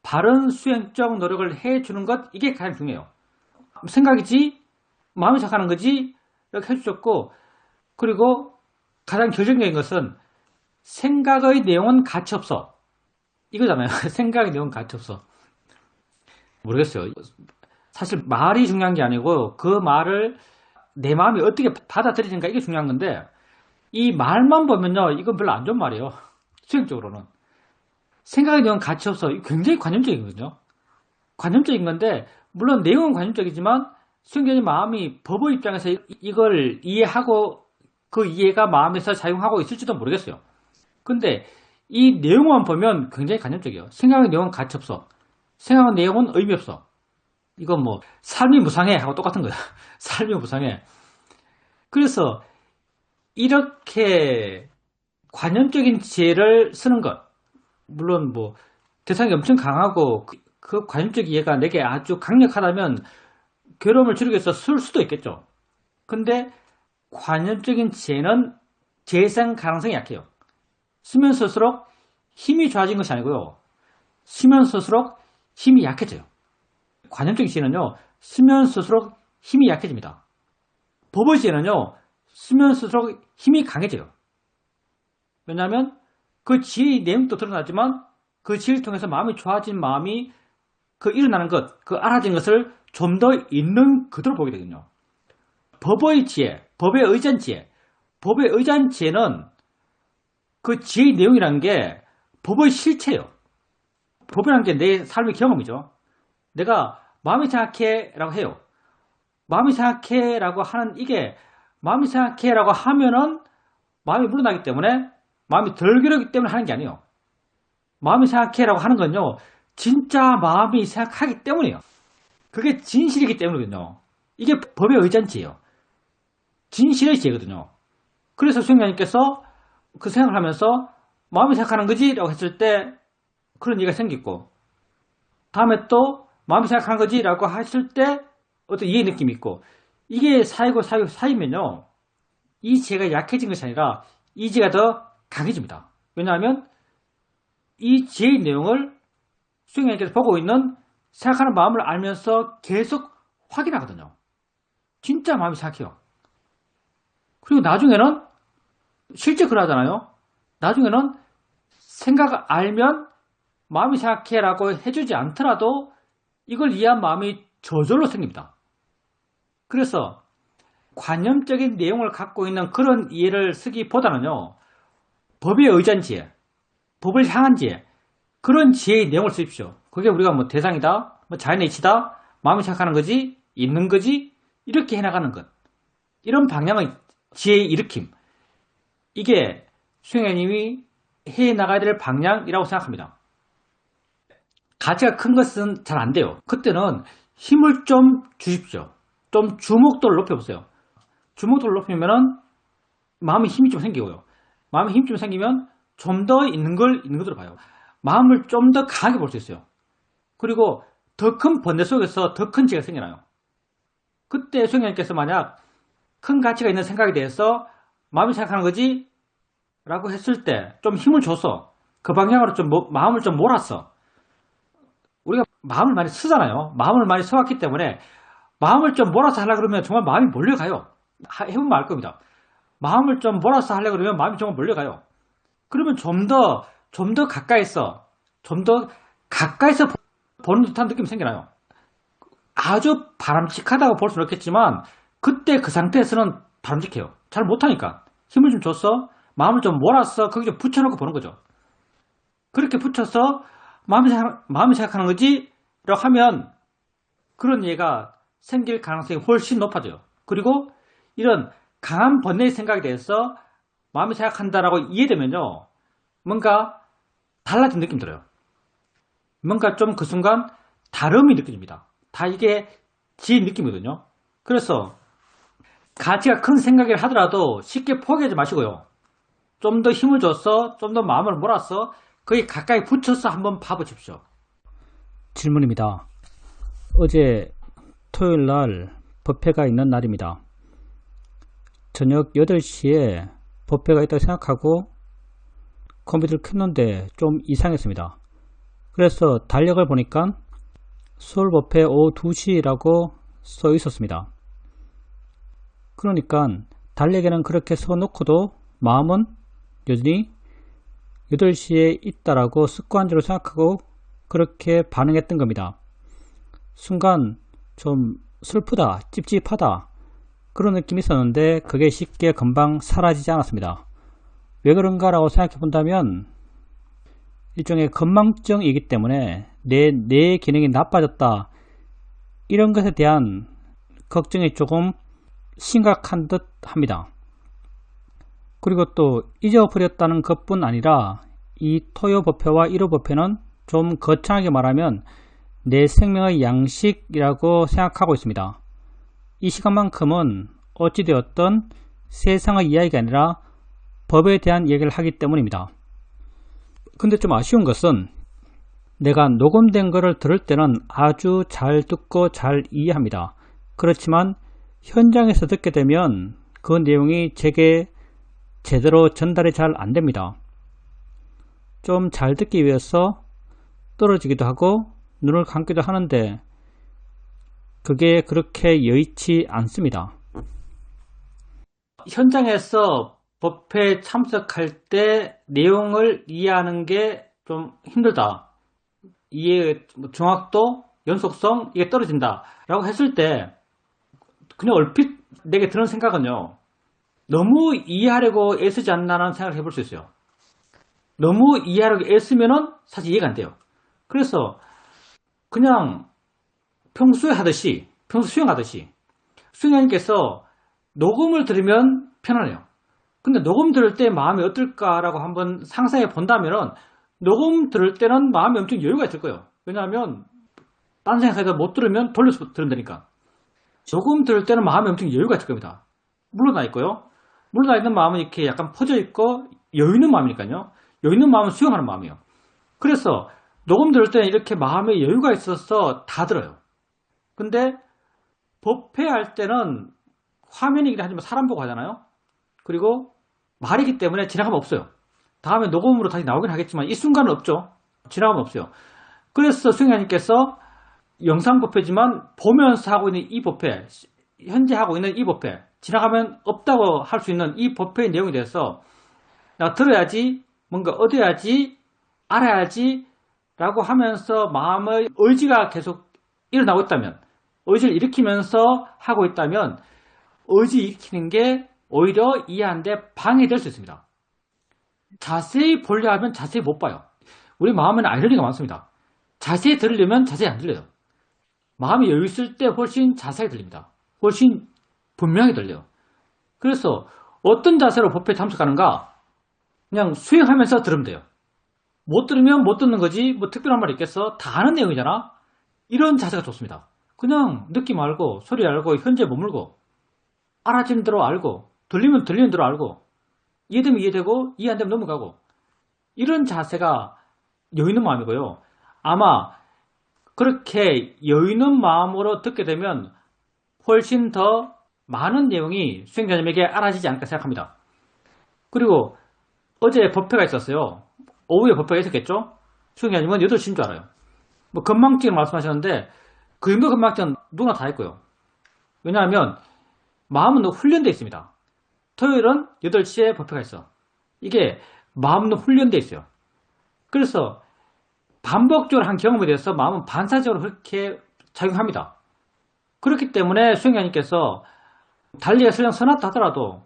[SPEAKER 1] 바른 수행적 노력을 해주는 것 이게 가장 중요해요. 생각이지 마음이 생각하는 거지 이렇게 해주셨고 그리고 가장 결정적인 것은 생각의 내용은 가치 없어. 이거잖아요. 생각의 내용은 가치 없어. 모르겠어요. 사실 말이 중요한 게 아니고 그 말을 내 마음이 어떻게 받아들이는가 이게 중요한 건데 이 말만 보면요. 이건 별로 안 좋은 말이에요. 수행적으로는. 생각의 내용은 가치 없어. 굉장히 관념적이거든요. 관념적인 건데 물론 내용은 관념적이지만 수행자의 마음이 법의 입장에서 이걸 이해하고 그 이해가 마음에서 작용하고 있을지도 모르겠어요. 근데 이 내용만 보면 굉장히 관념적이에요. 생각의 내용은 가치 없어. 생각의 내용은 의미 없어. 이건 뭐 삶이 무상해 하고 똑같은 거야. 삶이 무상해. 그래서 이렇게 관념적인 지혜를 쓰는 것 물론 뭐 대상이 엄청 강하고 그 관념적 이해가 내게 아주 강력하다면 괴로움을 줄이기 위해서 쓸 수도 있겠죠. 근데 관념적인 지혜는 재생 가능성이 약해요. 쓰면 쓸수록 힘이 좋아진 것이 아니고요. 쓰면 쓸수록 힘이 약해져요. 관념적인 지혜는요. 쓰면 쓸수록 힘이 약해집니다. 법의 지혜는요. 쓰면 쓸수록 힘이 강해져요. 왜냐하면 그 지혜의 내용도 드러나지만 그 지혜를 통해서 마음이 좋아진 마음이 그 일어나는 것, 그 알아진 것을 좀 더 있는 그대로 보게 되거든요. 법의 지혜, 법에 의지한 지혜, 법에 의지한 지혜는 그 지혜의 내용이라는 게 법의 실체예요. 법이라는 게 내 삶의 경험이죠. 내가 마음이 생각해 라고 해요. 마음이 생각해 라고 하는 이게 마음이 생각해 라고 하면은 마음이 물러나기 때문에 마음이 덜 괴롭기 때문에 하는 게 아니에요. 마음이 생각해 라고 하는 건요. 진짜 마음이 생각하기 때문이에요. 그게 진실이기 때문이거든요. 이게 법의 의지한 지혜예요. 진실의 지혜거든요. 그래서 수행자님께서 그 생각을 하면서 마음이 생각하는 거지 라고 했을 때 그런 이해가 생겼고 다음에 또 마음이 생각하는 거지 라고 했을 때 어떤 이해 느낌이 있고 이게 사이면요. 이 지혜가 약해진 것이 아니라 이 지혜가 더 강해집니다. 왜냐하면 이 지혜의 내용을 수행자님께서 보고 있는 생각하는 마음을 알면서 계속 확인하거든요. 진짜 마음이 생각해요. 그리고 나중에는 실제 그러잖아요. 나중에는 생각을 알면 마음이 생각해 라고 해주지 않더라도 이걸 이해한 마음이 저절로 생깁니다. 그래서 관념적인 내용을 갖고 있는 그런 이해를 쓰기보다는요, 법에 의지한 지혜, 법을 향한 지혜, 그런 지혜의 내용을 쓰십시오. 그게 우리가 뭐 대상이다, 뭐 자연의 이치다, 마음이 생각하는 거지, 있는 거지, 이렇게 해나가는 것. 이런 방향의 지혜의 일으킴. 이게 수행자님이 해나가야 될 방향이라고 생각합니다. 가치가 큰 것은 잘 안 돼요. 그때는 힘을 좀 주십시오. 좀 주목도를 높여보세요. 주목도를 높이면은 마음에 힘이 좀 생기고요. 마음에 힘이 좀 생기면 좀 더 있는 걸 있는 것으로 봐요. 마음을 좀 더 강하게 볼 수 있어요. 그리고 더 큰 번뇌 속에서 더 큰 지혜가 생겨나요. 그때 수행자님께서 만약 큰 가치가 있는 생각에 대해서 마음이 생각하는 거지? 라고 했을 때 좀 힘을 줘서 그 방향으로 좀 마음을 좀 몰았어. 우리가 마음을 많이 쓰잖아요. 마음을 많이 써왔기 때문에 마음을 좀 몰아서 하려고 그러면 정말 마음이 몰려가요. 해보면 알 겁니다. 마음을 좀 몰아서 하려고 그러면 마음이 정말 몰려가요. 그러면 좀 더 가까이서 보는 듯한 느낌이 생겨나요. 아주 바람직하다고 볼 수는 없겠지만 그때 그 상태에서는 바람직해요. 잘 못하니까 힘을 좀 줬어, 마음을 좀 몰아서 거기 좀 붙여놓고 보는 거죠. 그렇게 붙여서 마음이 생각하는 거지? 라고 하면 그런 이해가 생길 가능성이 훨씬 높아져요. 그리고 이런 강한 번뇌의 생각에 대해서 마음이 생각한다라고 이해되면요, 뭔가 달라진 느낌 들어요. 뭔가 좀 그 순간 다름이 느껴집니다. 다 이게 지인 느낌이거든요. 그래서 가치가 큰 생각을 하더라도 쉽게 포기하지 마시고요. 좀 더 힘을 줘서 좀 더 마음을 몰아서 거기 가까이 붙여서 한번 봐보십시오.
[SPEAKER 2] 질문입니다. 어제 토요일 날 법회가 있는 날입니다. 저녁 8시에 법회가 있다고 생각하고 컴퓨터를 켰는데 좀 이상했습니다. 그래서 달력을 보니까 서울 법회 오후 2시라고 써 있었습니다. 그러니까 달력에는 그렇게 써놓고도 마음은 여전히 8시에 있다라고 습관적으로 생각하고 그렇게 반응했던 겁니다. 순간 좀 슬프다, 찝찝하다 그런 느낌이 있었는데 그게 쉽게 금방 사라지지 않았습니다. 왜 그런가라고 생각해 본다면 일종의 건망증이기 때문에 내 기능이 나빠졌다 이런 것에 대한 걱정이 조금 심각한 듯 합니다. 그리고 또 잊어버렸다는 것뿐 아니라 이 토요 법회와 일요 법회는 좀 거창하게 말하면 내 생명의 양식이라고 생각하고 있습니다. 이 시간만큼은 어찌되었던 세상의 이야기가 아니라 법에 대한 얘기를 하기 때문입니다. 근데 좀 아쉬운 것은 내가 녹음된 거를 들을 때는 아주 잘 듣고 잘 이해합니다. 그렇지만 현장에서 듣게 되면 그 내용이 제게 제대로 전달이 잘 안됩니다. 좀 잘 듣기 위해서 떨어지기도 하고 눈을 감기도 하는데 그게 그렇게 여의치 않습니다.
[SPEAKER 1] 현장에서 법회에 참석할 때 내용을 이해하는 게 좀 힘들다. 이해 정확도, 연속성 이게 떨어진다 라고 했을 때 그냥 얼핏 내게 드는 생각은요, 너무 이해하려고 애쓰지 않나라는 생각을 해볼 수 있어요. 너무 이해하려고 애쓰면은 사실 이해가 안 돼요. 그래서 그냥 평소에 하듯이, 평소 수행하듯이 수행자님께서 녹음을 들으면 편하네요. 근데 녹음 들을 때 마음이 어떨까라고 한번 상상해 본다면은 녹음 들을 때는 마음이 엄청 여유가 있을 거예요. 왜냐하면 딴 생각해서 못 들으면 돌려서 들은다니까. 녹음 들을 때는 마음이 엄청 여유가 있을 겁니다. 물러나 있고요. 물러나 있는 마음은 이렇게 약간 퍼져 있고 여유 있는 마음이니까요. 여유 있는 마음은 수용하는 마음이에요. 그래서 녹음 들을 때는 이렇게 마음에 여유가 있어서 다 들어요. 근데 법회할 때는 화면이긴 하지만 사람 보고 하잖아요. 그리고 말이기 때문에 지나가면 없어요. 다음에 녹음으로 다시 나오긴 하겠지만 이 순간은 없죠. 지나가면 없어요. 그래서 수행자님께서 영상 법회지만 보면서 하고 있는 이 법회, 현재 하고 있는 이 법회, 지나가면 없다고 할 수 있는 이 법회의 내용에 대해서 내가 들어야지, 뭔가 얻어야지, 알아야지 라고 하면서 마음의 의지가 계속 일어나고 있다면, 의지를 일으키면서 하고 있다면 의지 익히는 게 오히려 이해하는데 방해될 수 있습니다. 자세히 보려 하면 자세히 못 봐요. 우리 마음에는 아이러니가 많습니다. 자세히 들으려면 자세히 안 들려요. 마음이 여유 있을 때 훨씬 자세히 들립니다. 훨씬 분명히 들려요. 그래서 어떤 자세로 법회에 참석하는가? 그냥 수행하면서 들으면 돼요. 못 들으면 못 듣는 거지 뭐 특별한 말이 있겠어? 다 아는 내용이잖아. 이런 자세가 좋습니다. 그냥 느낌 알고 소리 알고 현재 머물고 알아지는 대로 알고 들리면 들리는 대로 알고 이해되면 이해되고 이해 안 되면 넘어가고 이런 자세가 여유 있는 마음이고요. 아마 그렇게 여유 있는 마음으로 듣게 되면 훨씬 더 많은 내용이 수행자님에게 알아지지 않을까 생각합니다. 그리고 어제 법회가 있었어요. 오후에 법회가 있었겠죠? 수행자님은 8시인 줄 알아요. 뭐 건망증을 말씀하셨는데 그 정도 건망증은 누구나 다 있고요. 왜냐하면 마음은 훈련되어 있습니다. 토요일은 8시에 법회가 있어. 이게 마음은 훈련되어 있어요. 그래서 반복적으로 한 경험에 대해서 마음은 반사적으로 그렇게 작용합니다. 그렇기 때문에 수행자님께서 달력에 설령 써놨다 하더라도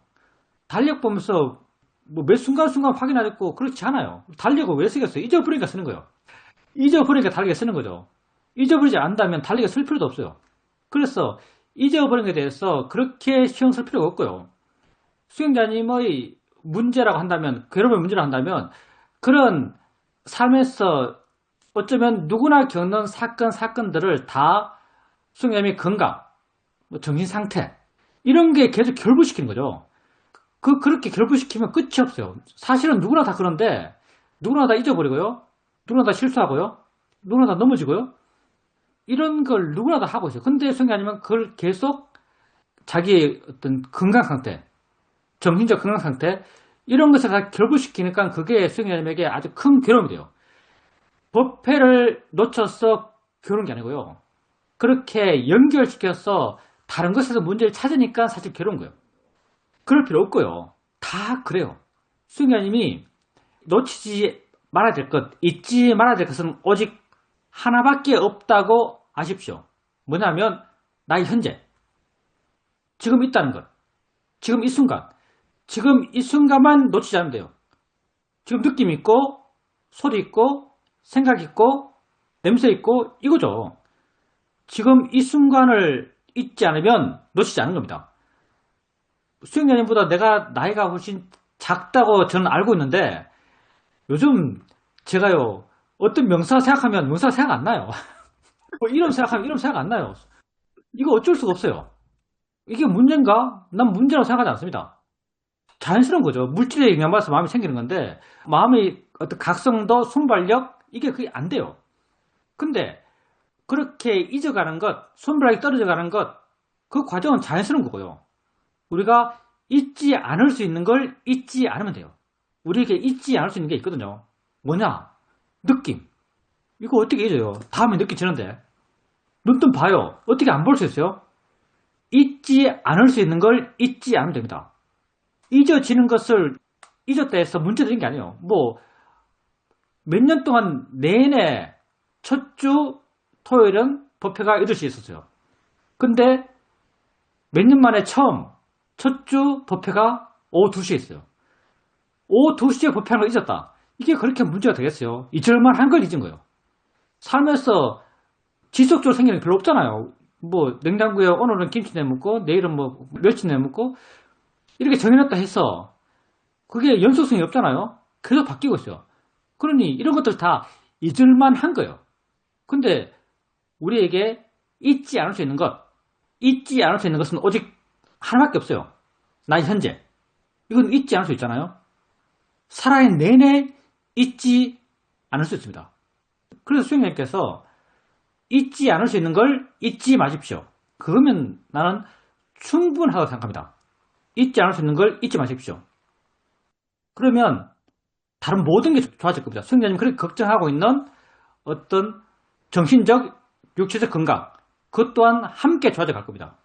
[SPEAKER 1] 달력 보면서 뭐 몇 순간순간 확인하고 그렇지 않아요. 달력을 왜 쓰겠어요? 잊어버리니까 쓰는 거예요. 잊어버리니까 달력에 쓰는 거죠. 잊어버리지 않는다면 달력에 쓸 필요도 없어요. 그래서 잊어버린 것에 대해서 그렇게 신경 쓸 필요가 없고요. 수행자님의 문제라고 한다면, 괴로움의 문제라고 한다면 그런 삶에서 어쩌면 누구나 겪는 사건들을 다 수행자님의 건강, 뭐 정신 상태 이런 게 계속 결부시키는 거죠. 그렇게 결부시키면 끝이 없어요. 사실은 누구나 다 그런데 누구나 다 잊어버리고요. 누구나 다 실수하고요. 누구나 다 넘어지고요. 이런 걸 누구나 다 하고 있어요. 근데 수행자님은 그걸 계속 자기의 어떤 건강 상태, 정신적 건강 상태 이런 것을 다 결부시키니까 그게 수행자님에게 아주 큰 괴로움이 돼요. 법회를 놓쳐서 괴로운 게 아니고요. 그렇게 연결시켜서 다른 것에서 문제를 찾으니까 사실 괴로운 거예요. 그럴 필요 없고요. 다 그래요. 수행자님이 놓치지 말아야 될 것, 잊지 말아야 될 것은 오직 하나밖에 없다고 아십시오. 뭐냐면 나의 현재, 지금 있다는 것, 지금 이 순간, 지금 이 순간만 놓치지 않으면 돼요. 지금 느낌 있고 소리 있고 생각 있고 냄새 있고 이거죠. 지금 이 순간을 잊지 않으면 놓치지 않은 겁니다. 수행자님보다 내가 나이가 훨씬 작다고 저는 알고 있는데 요즘 제가요 어떤 명사 생각하면 명사 생각 안 나요. 뭐 이름 생각하면 이름 생각 안 나요. 이거 어쩔 수가 없어요. 이게 문제인가? 난 문제라고 생각하지 않습니다. 자연스러운 거죠. 물질에 영향받아서 마음이 생기는 건데 마음의 어떤 각성도 순발력 이게 그게 안 돼요. 근데 그렇게 잊어가는 것, 손발이 떨어져가는 것, 그 과정은 자연스러운 거고요. 우리가 잊지 않을 수 있는 걸 잊지 않으면 돼요. 우리에게 잊지 않을 수 있는 게 있거든요. 뭐냐? 느낌. 이거 어떻게 잊어요? 다음에 느끼지는데. 눈뜬 봐요. 어떻게 안 볼 수 있어요? 잊지 않을 수 있는 걸 잊지 않으면 됩니다. 잊어지는 것을 잊었다 해서 문제되는 게 아니에요. 뭐 몇 년 동안 내내 첫 주 토요일은 법회가 8시에 있었어요. 근데 몇 년 만에 처음 첫 주 법회가 오후 2시에 있어요. 오후 2시에 법회하는 걸 잊었다. 이게 그렇게 문제가 되겠어요? 잊을만 한 걸 잊은 거예요. 살면서 지속적으로 생기는 게 별로 없잖아요. 뭐 냉장고에 오늘은 김치 내먹고 내일은 뭐 멸치 내먹고 이렇게 정해놨다 해서 그게 연속성이 없잖아요. 계속 바뀌고 있어요. 그러니 이런 것들 다 잊을만 한 거예요. 근데 우리에게 잊지 않을 수 있는 것, 잊지 않을 수 있는 것은 오직 하나밖에 없어요. 나의 현재. 이건 잊지 않을 수 있잖아요. 살아있는 내내 잊지 않을 수 있습니다. 그래서 수행자님께서 잊지 않을 수 있는 걸 잊지 마십시오. 그러면 나는 충분하다고 생각합니다. 잊지 않을 수 있는 걸 잊지 마십시오. 그러면 다른 모든 게 좋아질 겁니다. 수행자님 그렇게 걱정하고 있는 어떤 정신적, 육체적 건강 그것 또한 함께 좋아져 갈 겁니다.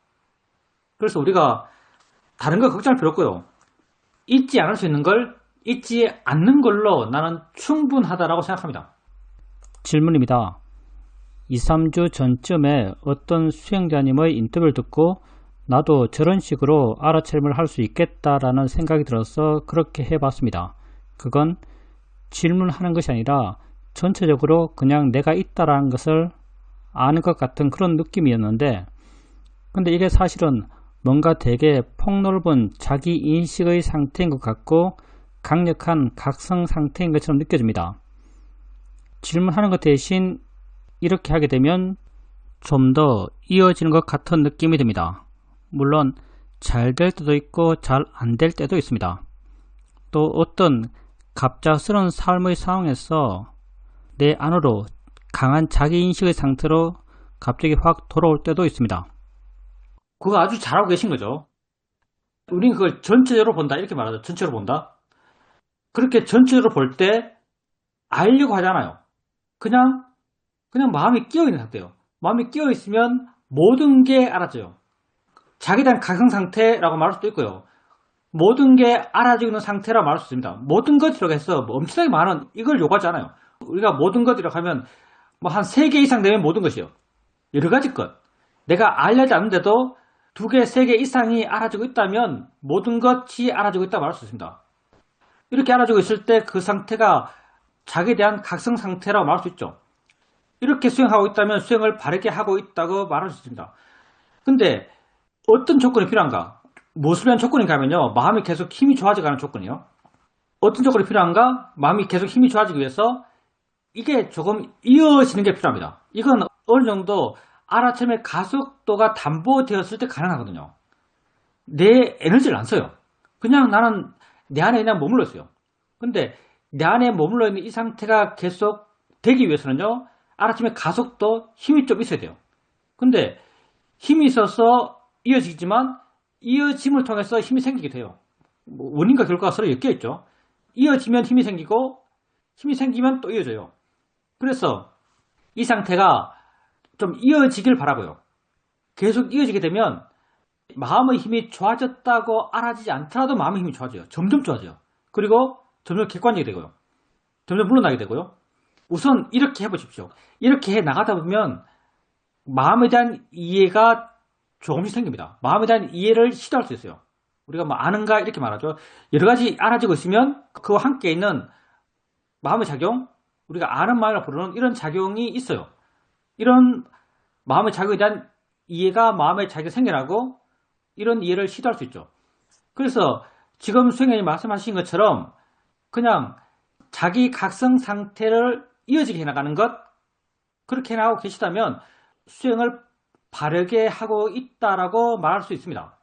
[SPEAKER 1] 그래서 우리가 다른 거 걱정할 필요 없고요. 잊지 않을 수 있는 걸 잊지 않는 걸로 나는 충분하다라고 생각합니다.
[SPEAKER 2] 질문입니다. 2, 3주 전쯤에 어떤 수행자님의 인터뷰를 듣고 나도 저런 식으로 알아차림을 할 수 있겠다라는 생각이 들어서 그렇게 해봤습니다. 그건 질문하는 것이 아니라 전체적으로 그냥 내가 있다라는 것을 아는 것 같은 그런 느낌이었는데, 근데 이게 사실은 뭔가 되게 폭넓은 자기 인식의 상태인 것 같고 강력한 각성 상태인 것처럼 느껴집니다. 질문하는 것 대신 이렇게 하게 되면 좀 더 이어지는 것 같은 느낌이 듭니다. 물론 잘 될 때도 있고 잘 안 될 때도 있습니다. 또 어떤 갑작스러운 삶의 상황에서 내 안으로 강한 자기인식의 상태로 갑자기 확 돌아올 때도 있습니다.
[SPEAKER 1] 그거 아주 잘하고 계신 거죠. 우리는 그걸 전체적으로 본다 이렇게 말하죠. 전체로 본다. 그렇게 전체적으로 볼 때 알려고 하잖아요. 그냥 마음이 끼어 있는 상태예요. 마음이 끼어 있으면 모든 게 알아져요. 자기에 대한 각성 상태라고 말할 수도 있고요. 모든 게 알아지고 있는 상태라고 말할 수 있습니다. 모든 것이라고 해서 뭐 엄청나게 많은 이걸 요구하지 않아요. 우리가 모든 것이라고 하면 뭐 한 3개 이상 되면 모든 것이요. 여러 가지 것. 내가 알려지 않는데도 2개, 3개 이상이 알아지고 있다면 모든 것이 알아지고 있다고 말할 수 있습니다. 이렇게 알아지고 있을 때 그 상태가 자기에 대한 각성 상태라고 말할 수 있죠. 이렇게 수행하고 있다면 수행을 바르게 하고 있다고 말할 수 있습니다. 근데 어떤 조건이 필요한가? 무엇을 위한 조건인가 하면요. 마음이 계속 힘이 좋아져가는 조건이요. 어떤 조건이 필요한가? 마음이 계속 힘이 좋아지기 위해서 이게 조금 이어지는 게 필요합니다. 이건 어느 정도 알아차림의 가속도가 담보되었을 때 가능하거든요. 내 에너지를 안 써요. 그냥 나는 내 안에 그냥 머물러 있어요. 근데 내 안에 머물러 있는 이 상태가 계속 되기 위해서는요. 알아차림의 가속도, 힘이 좀 있어야 돼요. 근데 힘이 있어서 이어지지만 이어짐을 통해서 힘이 생기게 돼요. 뭐 원인과 결과가 서로 엮여 있죠. 이어지면 힘이 생기고 힘이 생기면 또 이어져요. 그래서 이 상태가 좀 이어지길 바라고요. 계속 이어지게 되면 마음의 힘이 좋아졌다고 알아지지 않더라도 마음의 힘이 좋아져요. 점점 좋아져요. 그리고 점점 객관적이 되고요. 점점 물러나게 되고요. 우선 이렇게 해보십시오. 이렇게 해 나가다 보면 마음에 대한 이해가 조금씩 생깁니다. 마음에 대한 이해를 시도할 수 있어요. 우리가 뭐 아는가 이렇게 말하죠. 여러 가지 알아지고 있으면 그와 함께 있는 마음의 작용, 우리가 아는 마음이라 부르는 이런 작용이 있어요. 이런 마음의 작용에 대한 이해가 마음의 작용이 생겨나고 이런 이해를 시도할 수 있죠. 그래서 지금 수행자님 말씀하신 것처럼 그냥 자기 각성 상태를 이어지게 해나가는 것, 그렇게 해나가고 계시다면 수행을 바르게 하고 있다라고 말할 수 있습니다.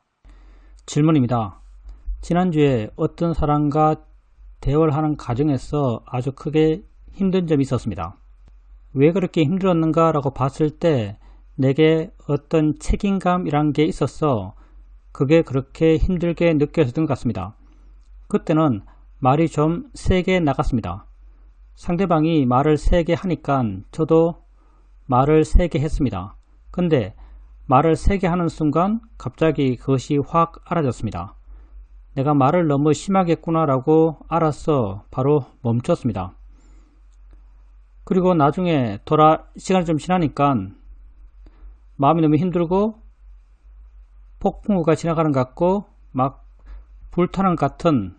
[SPEAKER 2] 질문입니다. 지난주에 어떤 사람과 대화를 하는 과정에서 아주 크게 힘든 점이 있었습니다. 왜 그렇게 힘들었는가 라고 봤을 때 내게 어떤 책임감이란 게 있어서 그게 그렇게 힘들게 느껴졌던 것 같습니다. 그때는 말이 좀 세게 나갔습니다. 상대방이 말을 세게 하니까 저도 말을 세게 했습니다. 근데 말을 세게 하는 순간 갑자기 그것이 확 알아졌습니다. 내가 말을 너무 심하게 했구나라고 알아서 바로 멈췄습니다. 그리고 나중에 시간이 좀 지나니까 마음이 너무 힘들고 폭풍우가 지나가는 것 같고 막 불타는 것 같은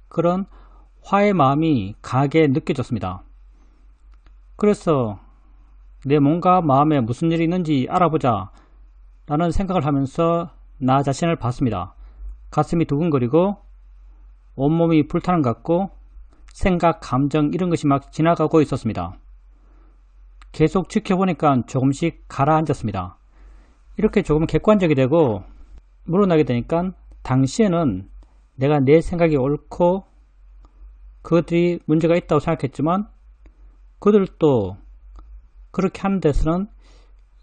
[SPEAKER 2] 그런 화의 마음이 강하게 느껴졌습니다. 그래서 내 몸과 마음에 무슨 일이 있는지 알아보자 라는 생각을 하면서 나 자신을 봤습니다. 가슴이 두근거리고 온몸이 불타는 것 같고 생각, 감정 이런 것이 막 지나가고 있었습니다. 계속 지켜보니까 조금씩 가라앉았습니다. 이렇게 조금 객관적이 되고 물러나게 되니까 당시에는 내가 내 생각이 옳고 그것들이 문제가 있다고 생각했지만 그들도 그렇게 하는 데서는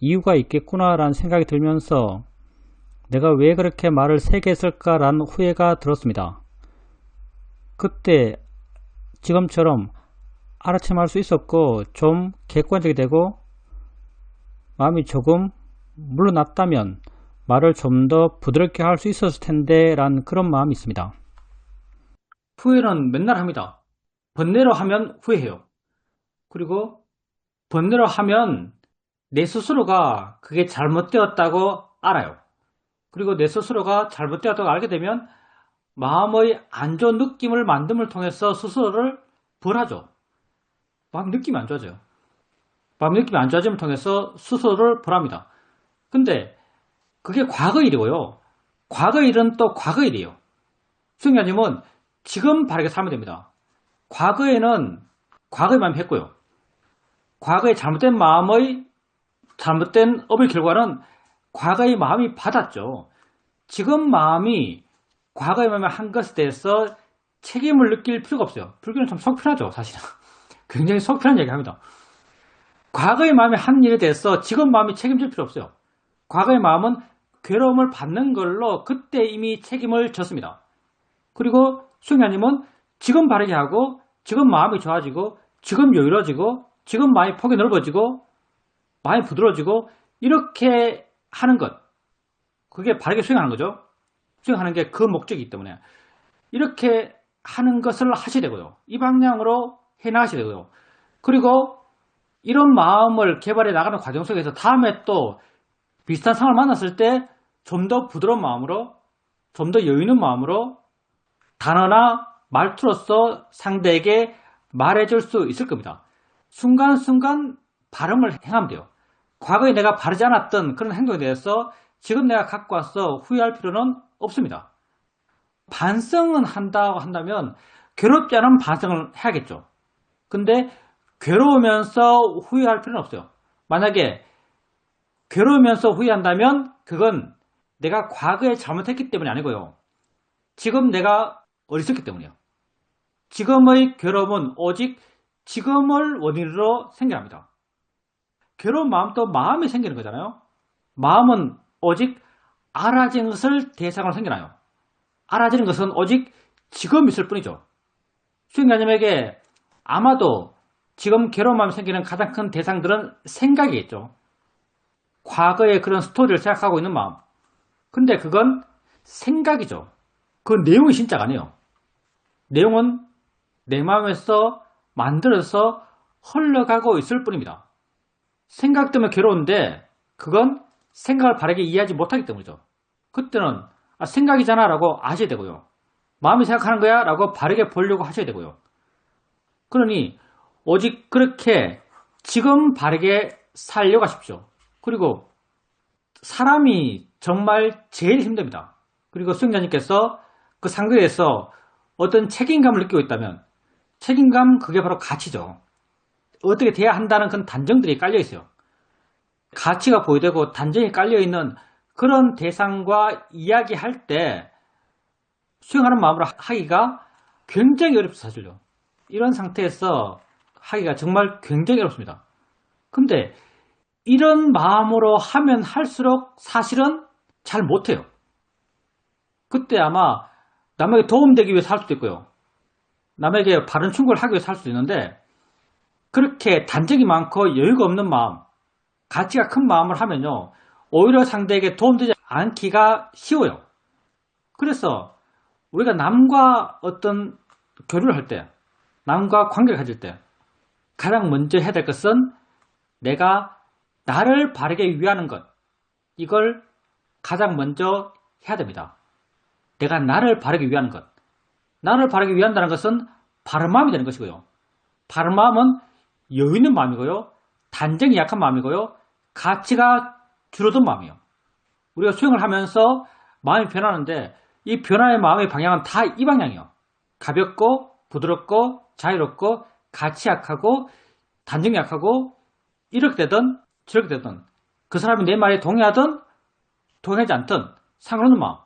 [SPEAKER 2] 이유가 있겠구나라는 생각이 들면서 내가 왜 그렇게 말을 세게 했을까라는 후회가 들었습니다. 그때 지금처럼 알아채할 수 있었고 좀 객관적이 되고 마음이 조금 물러났다면 말을 좀 더 부드럽게 할 수 있었을 텐데 라는 그런 마음이 있습니다.
[SPEAKER 1] 후회는 맨날 합니다. 번뇌로 하면 후회해요. 그리고 번뇌로 하면 내 스스로가 그게 잘못되었다고 알아요. 그리고 내 스스로가 잘못되었다고 알게 되면 마음의 안 좋은 느낌을 만듦을 통해서 스스로를 벌하죠. 마음 느낌이 안 좋아져요. 마음 느낌이 안 좋아짐을 통해서 스스로를 벌합니다. 근데 그게 과거 일이고요. 과거 일은 또 과거 일이에요. 수행자님은 지금 바르게 살면 됩니다. 과거에는 과거의 마음이 했고요. 과거의 잘못된 마음의 잘못된 업의 결과는 과거의 마음이 받았죠. 지금 마음이 과거의 마음이 한 것에 대해서 책임을 느낄 필요가 없어요. 불교는 참 속편하죠, 사실은. 굉장히 속편한 얘기 합니다. 과거의 마음이 한 일에 대해서 지금 마음이 책임질 필요 없어요. 과거의 마음은 괴로움을 받는 걸로 그때 이미 책임을 졌습니다. 그리고 수행자님은 지금 바르게 하고 지금 마음이 좋아지고 지금 여유로워지고 지금 마음이 폭이 넓어지고 마음이 부드러워지고 이렇게 하는 것, 그게 바르게 수행하는 거죠. 수행하는 게 그 목적이기 때문에 이렇게 하는 것을 하셔야 되고요. 이 방향으로 해나가셔야 되고요. 그리고 이런 마음을 개발해 나가는 과정 속에서 다음에 또 비슷한 상황을 만났을 때 좀 더 부드러운 마음으로, 좀 더 여유 있는 마음으로 단어나 말투로서 상대에게 말해줄 수 있을 겁니다. 순간순간 발음을 행하면 돼요. 과거에 내가 바르지 않았던 그런 행동에 대해서 지금 내가 갖고 와서 후회할 필요는 없습니다. 반성은 한다고 한다면 괴롭지 않은 반성을 해야겠죠. 근데 괴로우면서 후회할 필요는 없어요. 만약에 괴로우면서 후회한다면 그건 내가 과거에 잘못했기 때문이 아니고요. 지금 내가 어리석기 때문이에요. 지금의 괴로움은 오직 지금을 원인으로 생겨납니다. 괴로운 마음도 마음이 생기는 거잖아요. 마음은 오직 알아지는 것을 대상으로 생겨나요. 알아지는 것은 오직 지금 있을 뿐이죠. 수행자님에게 아마도 지금 괴로운 마음이 생기는 가장 큰 대상들은 생각이겠죠. 과거의 그런 스토리를 생각하고 있는 마음. 근데 그건 생각이죠. 그 내용이 진짜가 아니에요. 내용은 내 마음에서 만들어서 흘러가고 있을 뿐입니다. 생각 때문에 괴로운데 그건 생각을 바르게 이해하지 못하기 때문이죠. 그때는 생각이잖아 라고 아셔야 되고요. 마음이 생각하는 거야 라고 바르게 보려고 하셔야 되고요. 그러니 오직 그렇게 지금 바르게 살려고 하십시오. 그리고 사람이 정말 제일 힘듭니다. 그리고 수행자님께서 그 상대에서 어떤 책임감을 느끼고 있다면 책임감, 그게 바로 가치죠. 어떻게 돼야 한다는 그런 단정들이 깔려 있어요. 가치가 보여되고 단정이 깔려 있는 그런 대상과 이야기할 때 수행하는 마음으로 하기가 굉장히 어렵죠, 사실요. 이런 상태에서 하기가 정말 굉장히 어렵습니다. 근데 이런 마음으로 하면 할수록 사실은 잘 못해요. 그때 아마 남에게 도움되기 위해서 할 수도 있고요. 남에게 바른 충고를 하기 위해서 할 수도 있는데 그렇게 단정이 많고 여유가 없는 마음, 가치가 큰 마음을 하면요. 오히려 상대에게 도움되지 않기가 쉬워요. 그래서 우리가 남과 어떤 교류를 할 때, 남과 관계를 가질 때 가장 먼저 해야 될 것은 내가 나를 바르게 위하는 것, 이걸 가장 먼저 해야 됩니다. 내가 나를 바르게 위하는 것. 나를 바르게 위한다는 것은 바른 마음이 되는 것이고요. 바른 마음은 여유 있는 마음이고요. 단정이 약한 마음이고요. 가치가 줄어든 마음이에요. 우리가 수행을 하면서 마음이 변하는데 이 변화의 마음의 방향은 다 이 방향이에요. 가볍고 부드럽고 자유롭고 가치 약하고 단정이 약하고 이렇게 되든 저렇게 되든 그 사람이 내 말에 동의하든 동의하지 않든 상관없는 마음.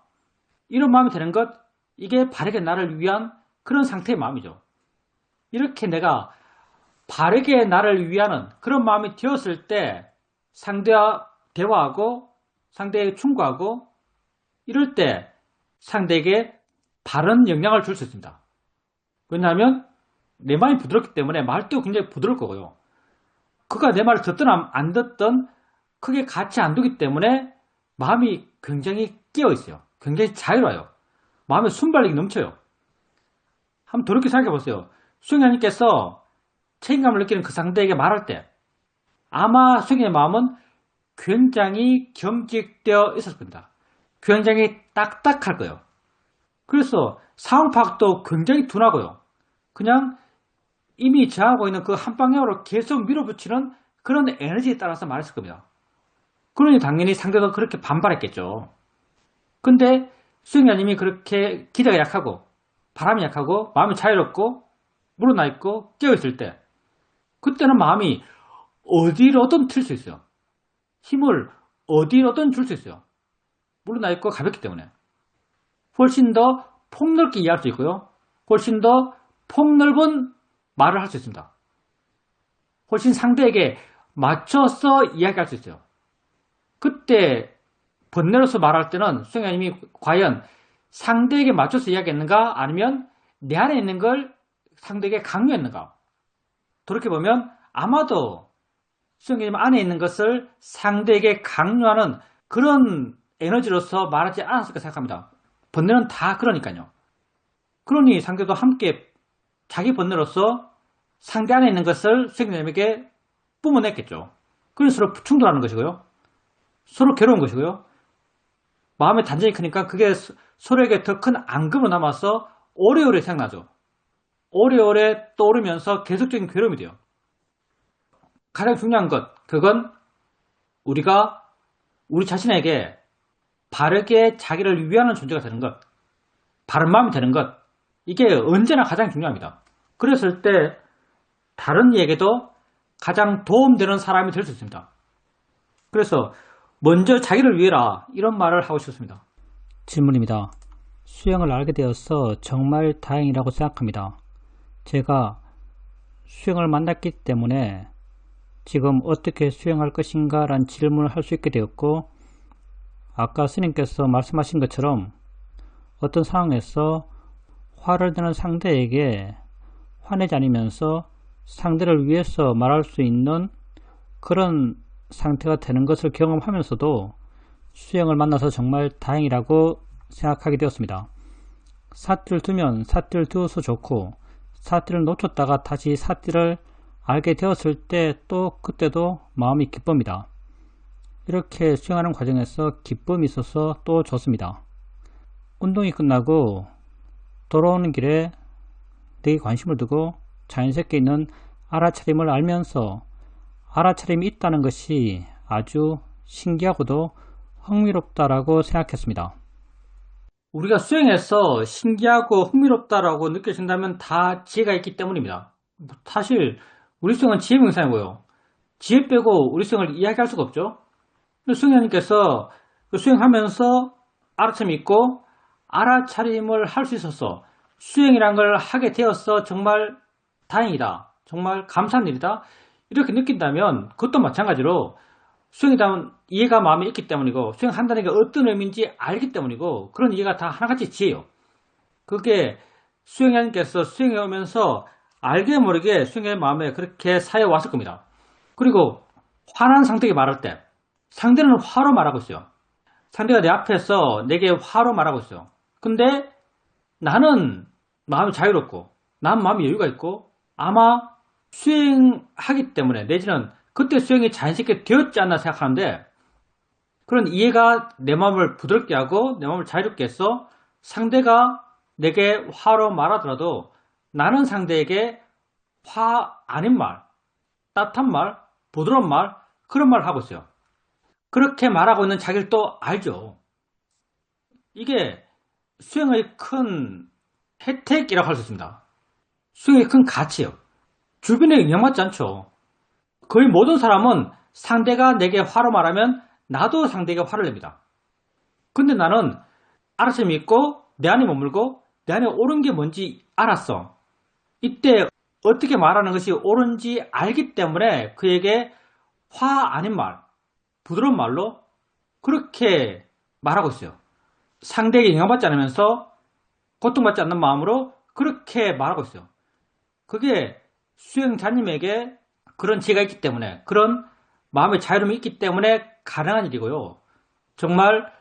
[SPEAKER 1] 이런 마음이 되는 것, 이게 바르게 나를 위한 그런 상태의 마음이죠. 이렇게 내가 바르게 나를 위하는 그런 마음이 되었을 때 상대와 대화하고 상대에게 충고하고 이럴 때 상대에게 바른 영향을 줄 수 있습니다. 왜냐하면 내 마음이 부드럽기 때문에 말도 굉장히 부드러울 거고요. 그가 내 말을 듣든 안 듣든 크게 같이 안 두기 때문에 마음이 굉장히 끼어 있어요. 굉장히 자유로워요. 마음에 순발력이 넘쳐요. 한번 돌이켜 생각해 보세요. 수행자님께서 책임감을 느끼는 그 상대에게 말할 때 아마 수행자의 마음은 굉장히 경직되어 있었을 겁니다. 굉장히 딱딱할 거예요. 그래서 상황 파악도 굉장히 둔하고요. 그냥 이미 저하고 있는 그 한 방향으로 계속 밀어붙이는 그런 에너지에 따라서 말했을 겁니다. 그러니 당연히 상대도 그렇게 반발했겠죠. 근데 수행자님이 그렇게 기대가 약하고 바람이 약하고 마음이 자유롭고 물어나 있고 깨어있을 때 그때는 마음이 어디로든 튈 수 있어요. 힘을 어디로든 줄 수 있어요. 물어나 있고 가볍기 때문에 훨씬 더 폭넓게 이해할 수 있고요. 훨씬 더 폭넓은 말을 할 수 있습니다. 훨씬 상대에게 맞춰서 이야기할 수 있어요. 그때 번뇌로서 말할 때는 수행자님이 과연 상대에게 맞춰서 이야기했는가 아니면 내 안에 있는 걸 상대에게 강요했는가. 돌이켜보면 아마도 수행자님 안에 있는 것을 상대에게 강요하는 그런 에너지로서 말하지 않았을까 생각합니다. 번뇌는 다 그러니까요. 그러니 상대도 함께 자기 번뇌로서 상대 안에 있는 것을 수행자님에게 뿜어냈겠죠. 그래서 서로 충돌하는 것이고요. 서로 괴로운 것이고요. 마음의 단전이 크니까 그게 서로에게 더 큰 앙금으로 남아서 오래오래 생각나죠. 오래오래 떠오르면서 계속적인 괴로움이 돼요. 가장 중요한 것, 그건 우리가 우리 자신에게 바르게 자기를 위하는 존재가 되는 것, 바른 마음이 되는 것, 이게 언제나 가장 중요합니다. 그랬을 때 다른 이에게도 가장 도움되는 사람이 될 수 있습니다. 그래서 먼저 자기를 위해라 이런 말을 하고 싶습니다.
[SPEAKER 2] 질문입니다. 수행을 알게 되어서 정말 다행이라고 생각합니다. 제가 수행을 만났기 때문에 지금 어떻게 수행할 것인가 라는 질문을 할 수 있게 되었고, 아까 스님께서 말씀하신 것처럼 어떤 상황에서 화를 내는 상대에게 화내지 않으면서 상대를 위해서 말할 수 있는 그런 상태가 되는 것을 경험하면서도 수행을 만나서 정말 다행이라고 생각하게 되었습니다. 사띠를 두면 사띠를 두어서 좋고, 사띠를 놓쳤다가 다시 사띠를 알게 되었을 때 또 그때도 마음이 기쁩니다. 이렇게 수행하는 과정에서 기쁨이 있어서 또 좋습니다. 운동이 끝나고 돌아오는 길에 내게 관심을 두고 자연스럽게 있는 알아차림을 알면서 알아차림이 있다는 것이 아주 신기하고도 흥미롭다라고 생각했습니다.
[SPEAKER 1] 우리가 수행해서 신기하고 흥미롭다라고 느껴진다면 다 지혜가 있기 때문입니다. 사실 우리 수행은 지혜 명상이고요. 지혜 빼고 우리 수행을 이야기할 수가 없죠. 수행자님께서 수행하면서 알아차림이 있고 알아차림을 할 수 있어서 수행이란 걸 하게 되어서 정말 다행이다. 정말 감사한 일이다. 이렇게 느낀다면 그것도 마찬가지로 수행이라면 이해가 마음에 있기 때문이고 수행한다는 게 어떤 의미인지 알기 때문이고 그런 이해가 다 하나같이 지혜요. 그게 수행자님께서 수행해 오면서 알게 모르게 수행자의 마음에 그렇게 쌓여 왔을 겁니다. 그리고 화난 상대에게 말할 때 상대는 화로 말하고 있어요. 상대가 내 앞에서 내게 화로 말하고 있어요. 근데 나는 마음이 자유롭고 난 마음이 여유가 있고 아마 수행하기 때문에 내지는 그때 수행이 자연스럽게 되었지 않나 생각하는데 그런 이해가 내 마음을 부드럽게 하고 내 마음을 자유롭게 해서 상대가 내게 화로 말하더라도 나는 상대에게 화 아닌 말, 따뜻한 말, 부드러운 말 그런 말을 하고 있어요. 그렇게 말하고 있는 자기를 또 알죠. 이게 수행의 큰 혜택이라고 할 수 있습니다. 수행의 큰 가치예요. 주변에 영향받지 않죠. 거의 모든 사람은 상대가 내게 화로 말하면 나도 상대에게 화를 냅니다. 근데 나는 알아차림이 있고 내 안에 머물고 내 안에 옳은 게 뭔지 알았어. 이때 어떻게 말하는 것이 옳은지 알기 때문에 그에게 화 아닌 말, 부드러운 말로 그렇게 말하고 있어요. 상대에게 영향받지 않으면서 고통받지 않는 마음으로 그렇게 말하고 있어요. 그게 수행자님에게 그런 지혜가 있기 때문에 그런 마음의 자유로움이 있기 때문에 가능한 일이고요. 정말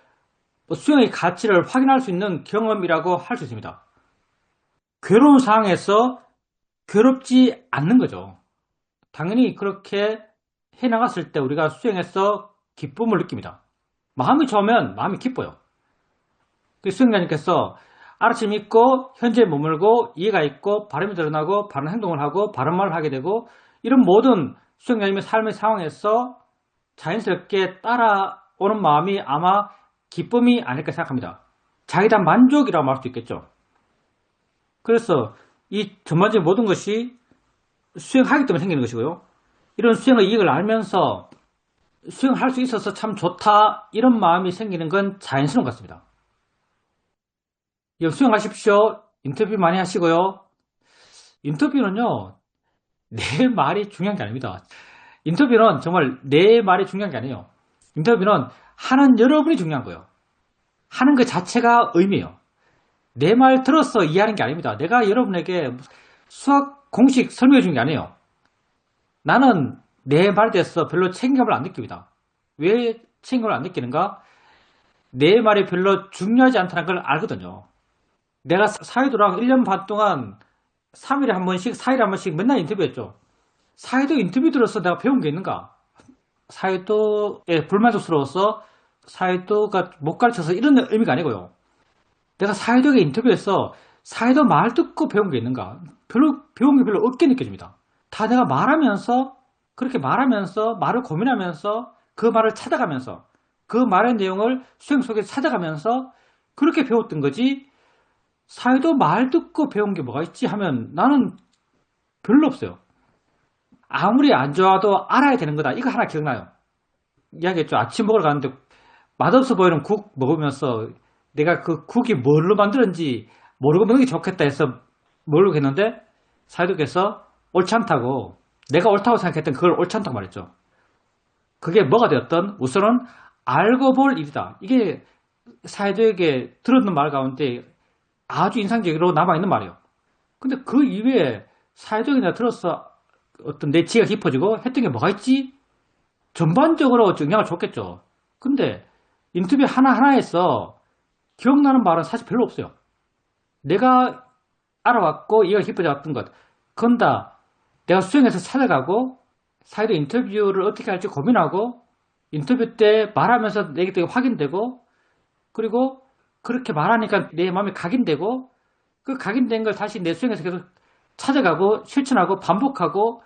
[SPEAKER 1] 수행의 가치를 확인할 수 있는 경험이라고 할 수 있습니다. 괴로운 상황에서 괴롭지 않는 거죠. 당연히 그렇게 해나갔을 때 우리가 수행해서 기쁨을 느낍니다. 마음이 좋으면 마음이 기뻐요. 그 수행자님께서 알아채 믿고 현재에 머물고 이해가 있고 바람이 드러나고 바른 행동을 하고 바른 말을 하게 되고 이런 모든 수행자님의 삶의 상황에서 자연스럽게 따라오는 마음이 아마 기쁨이 아닐까 생각합니다. 자기에 대한 만족이라고 말할 수 있겠죠. 그래서 이 전반적인 모든 것이 수행하기 때문에 생기는 것이고요. 이런 수행의 이익을 알면서 수행할 수 있어서 참 좋다 이런 마음이 생기는 건 자연스러운 것 같습니다. 수행하십시오. 인터뷰 많이 하시고요. 인터뷰는요. 내 말이 중요한 게 아닙니다. 인터뷰는 정말 내 말이 중요한 게 아니에요. 인터뷰는 하는 여러분이 중요한 거예요. 하는 그 자체가 의미예요. 내 말 들어서 이해하는 게 아닙니다. 내가 여러분에게 수학 공식 설명해 주는 게 아니에요. 나는 내 말에 대해서 별로 책임감을 안 느낍니다. 왜 책임감을 안 느끼는가? 내 말이 별로 중요하지 않다는 걸 알거든요. 내가 사회도랑 1년 반 동안 3일에 한 번씩, 4일에 한 번씩 맨날 인터뷰했죠. 사회도 인터뷰 들어서 내가 배운 게 있는가? 사회도에 불만족스러워서 사회도가 못 가르쳐서 이런 의미가 아니고요. 내가 사회도에 인터뷰에서 사회도 말 듣고 배운 게 있는가? 별로 배운 게 별로 없게 느껴집니다. 다 내가 말하면서 그렇게 말하면서 말을 고민하면서 그 말을 찾아가면서 그 말의 내용을 수행 속에서 찾아가면서 그렇게 배웠던 거지. 사회도 말 듣고 배운 게 뭐가 있지 하면 나는 별로 없어요. 아무리 안 좋아도 알아야 되는 거다. 이거 하나 기억나요. 이야기했죠. 아침 먹으러 가는데 맛없어 보이는 국 먹으면서 내가 그 국이 뭘로 만들었는지 모르고 먹는 게 좋겠다 해서 모르고 했는데 사회도께서 옳지 않다고 내가 옳다고 생각했던 그걸 옳지 않다고 말했죠. 그게 뭐가 되었던 우선은 알고 볼 일이다. 이게 사회도에게 들었는 말 가운데 아주 인상적으로 남아있는 말이에요. 근데 그 이외에 사회도에 내가 들어서 어떤 내 지혜가 깊어지고 했던 게 뭐가 있지? 전반적으로 영향을 줬겠죠. 근데 인터뷰 하나하나에서 기억나는 말은 사실 별로 없어요. 내가 알아왔고 이해가 깊어졌던 것. 그건 다 내가 수행해서 찾아가고 사회도 인터뷰를 어떻게 할지 고민하고 인터뷰 때 말하면서 내게 되게 확인되고 그리고 그렇게 말하니까 내 마음이 각인되고 그 각인된 걸 다시 내 수행에서 계속 찾아가고 실천하고 반복하고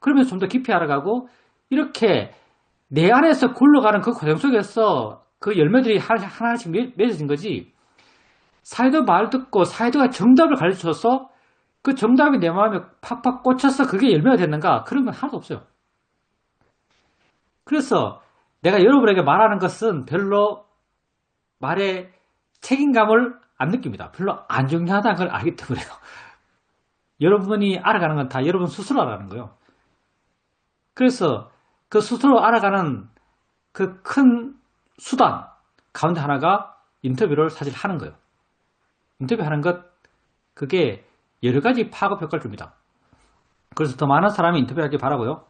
[SPEAKER 1] 그러면서 좀 더 깊이 알아가고 이렇게 내 안에서 굴러가는 그 과정 속에서 그 열매들이 하나씩 맺어진 거지. 사회도 말 듣고 사회도가 정답을 가르쳐서 그 정답이 내 마음에 팍팍 꽂혀서 그게 열매가 됐는가? 그런 건 하나도 없어요. 그래서 내가 여러분에게 말하는 것은 별로 말에 책임감을 안 느낍니다. 별로 안 중요하다는 걸 알기 때문에요. 여러분이 알아가는 건 다 여러분 스스로 알아가는 거예요. 그래서 그 스스로 알아가는 그 큰 수단 가운데 하나가 인터뷰를 사실 하는 거예요. 인터뷰하는 것, 그게 여러 가지 파급 효과를 줍니다. 그래서 더 많은 사람이 인터뷰하길 바라고요.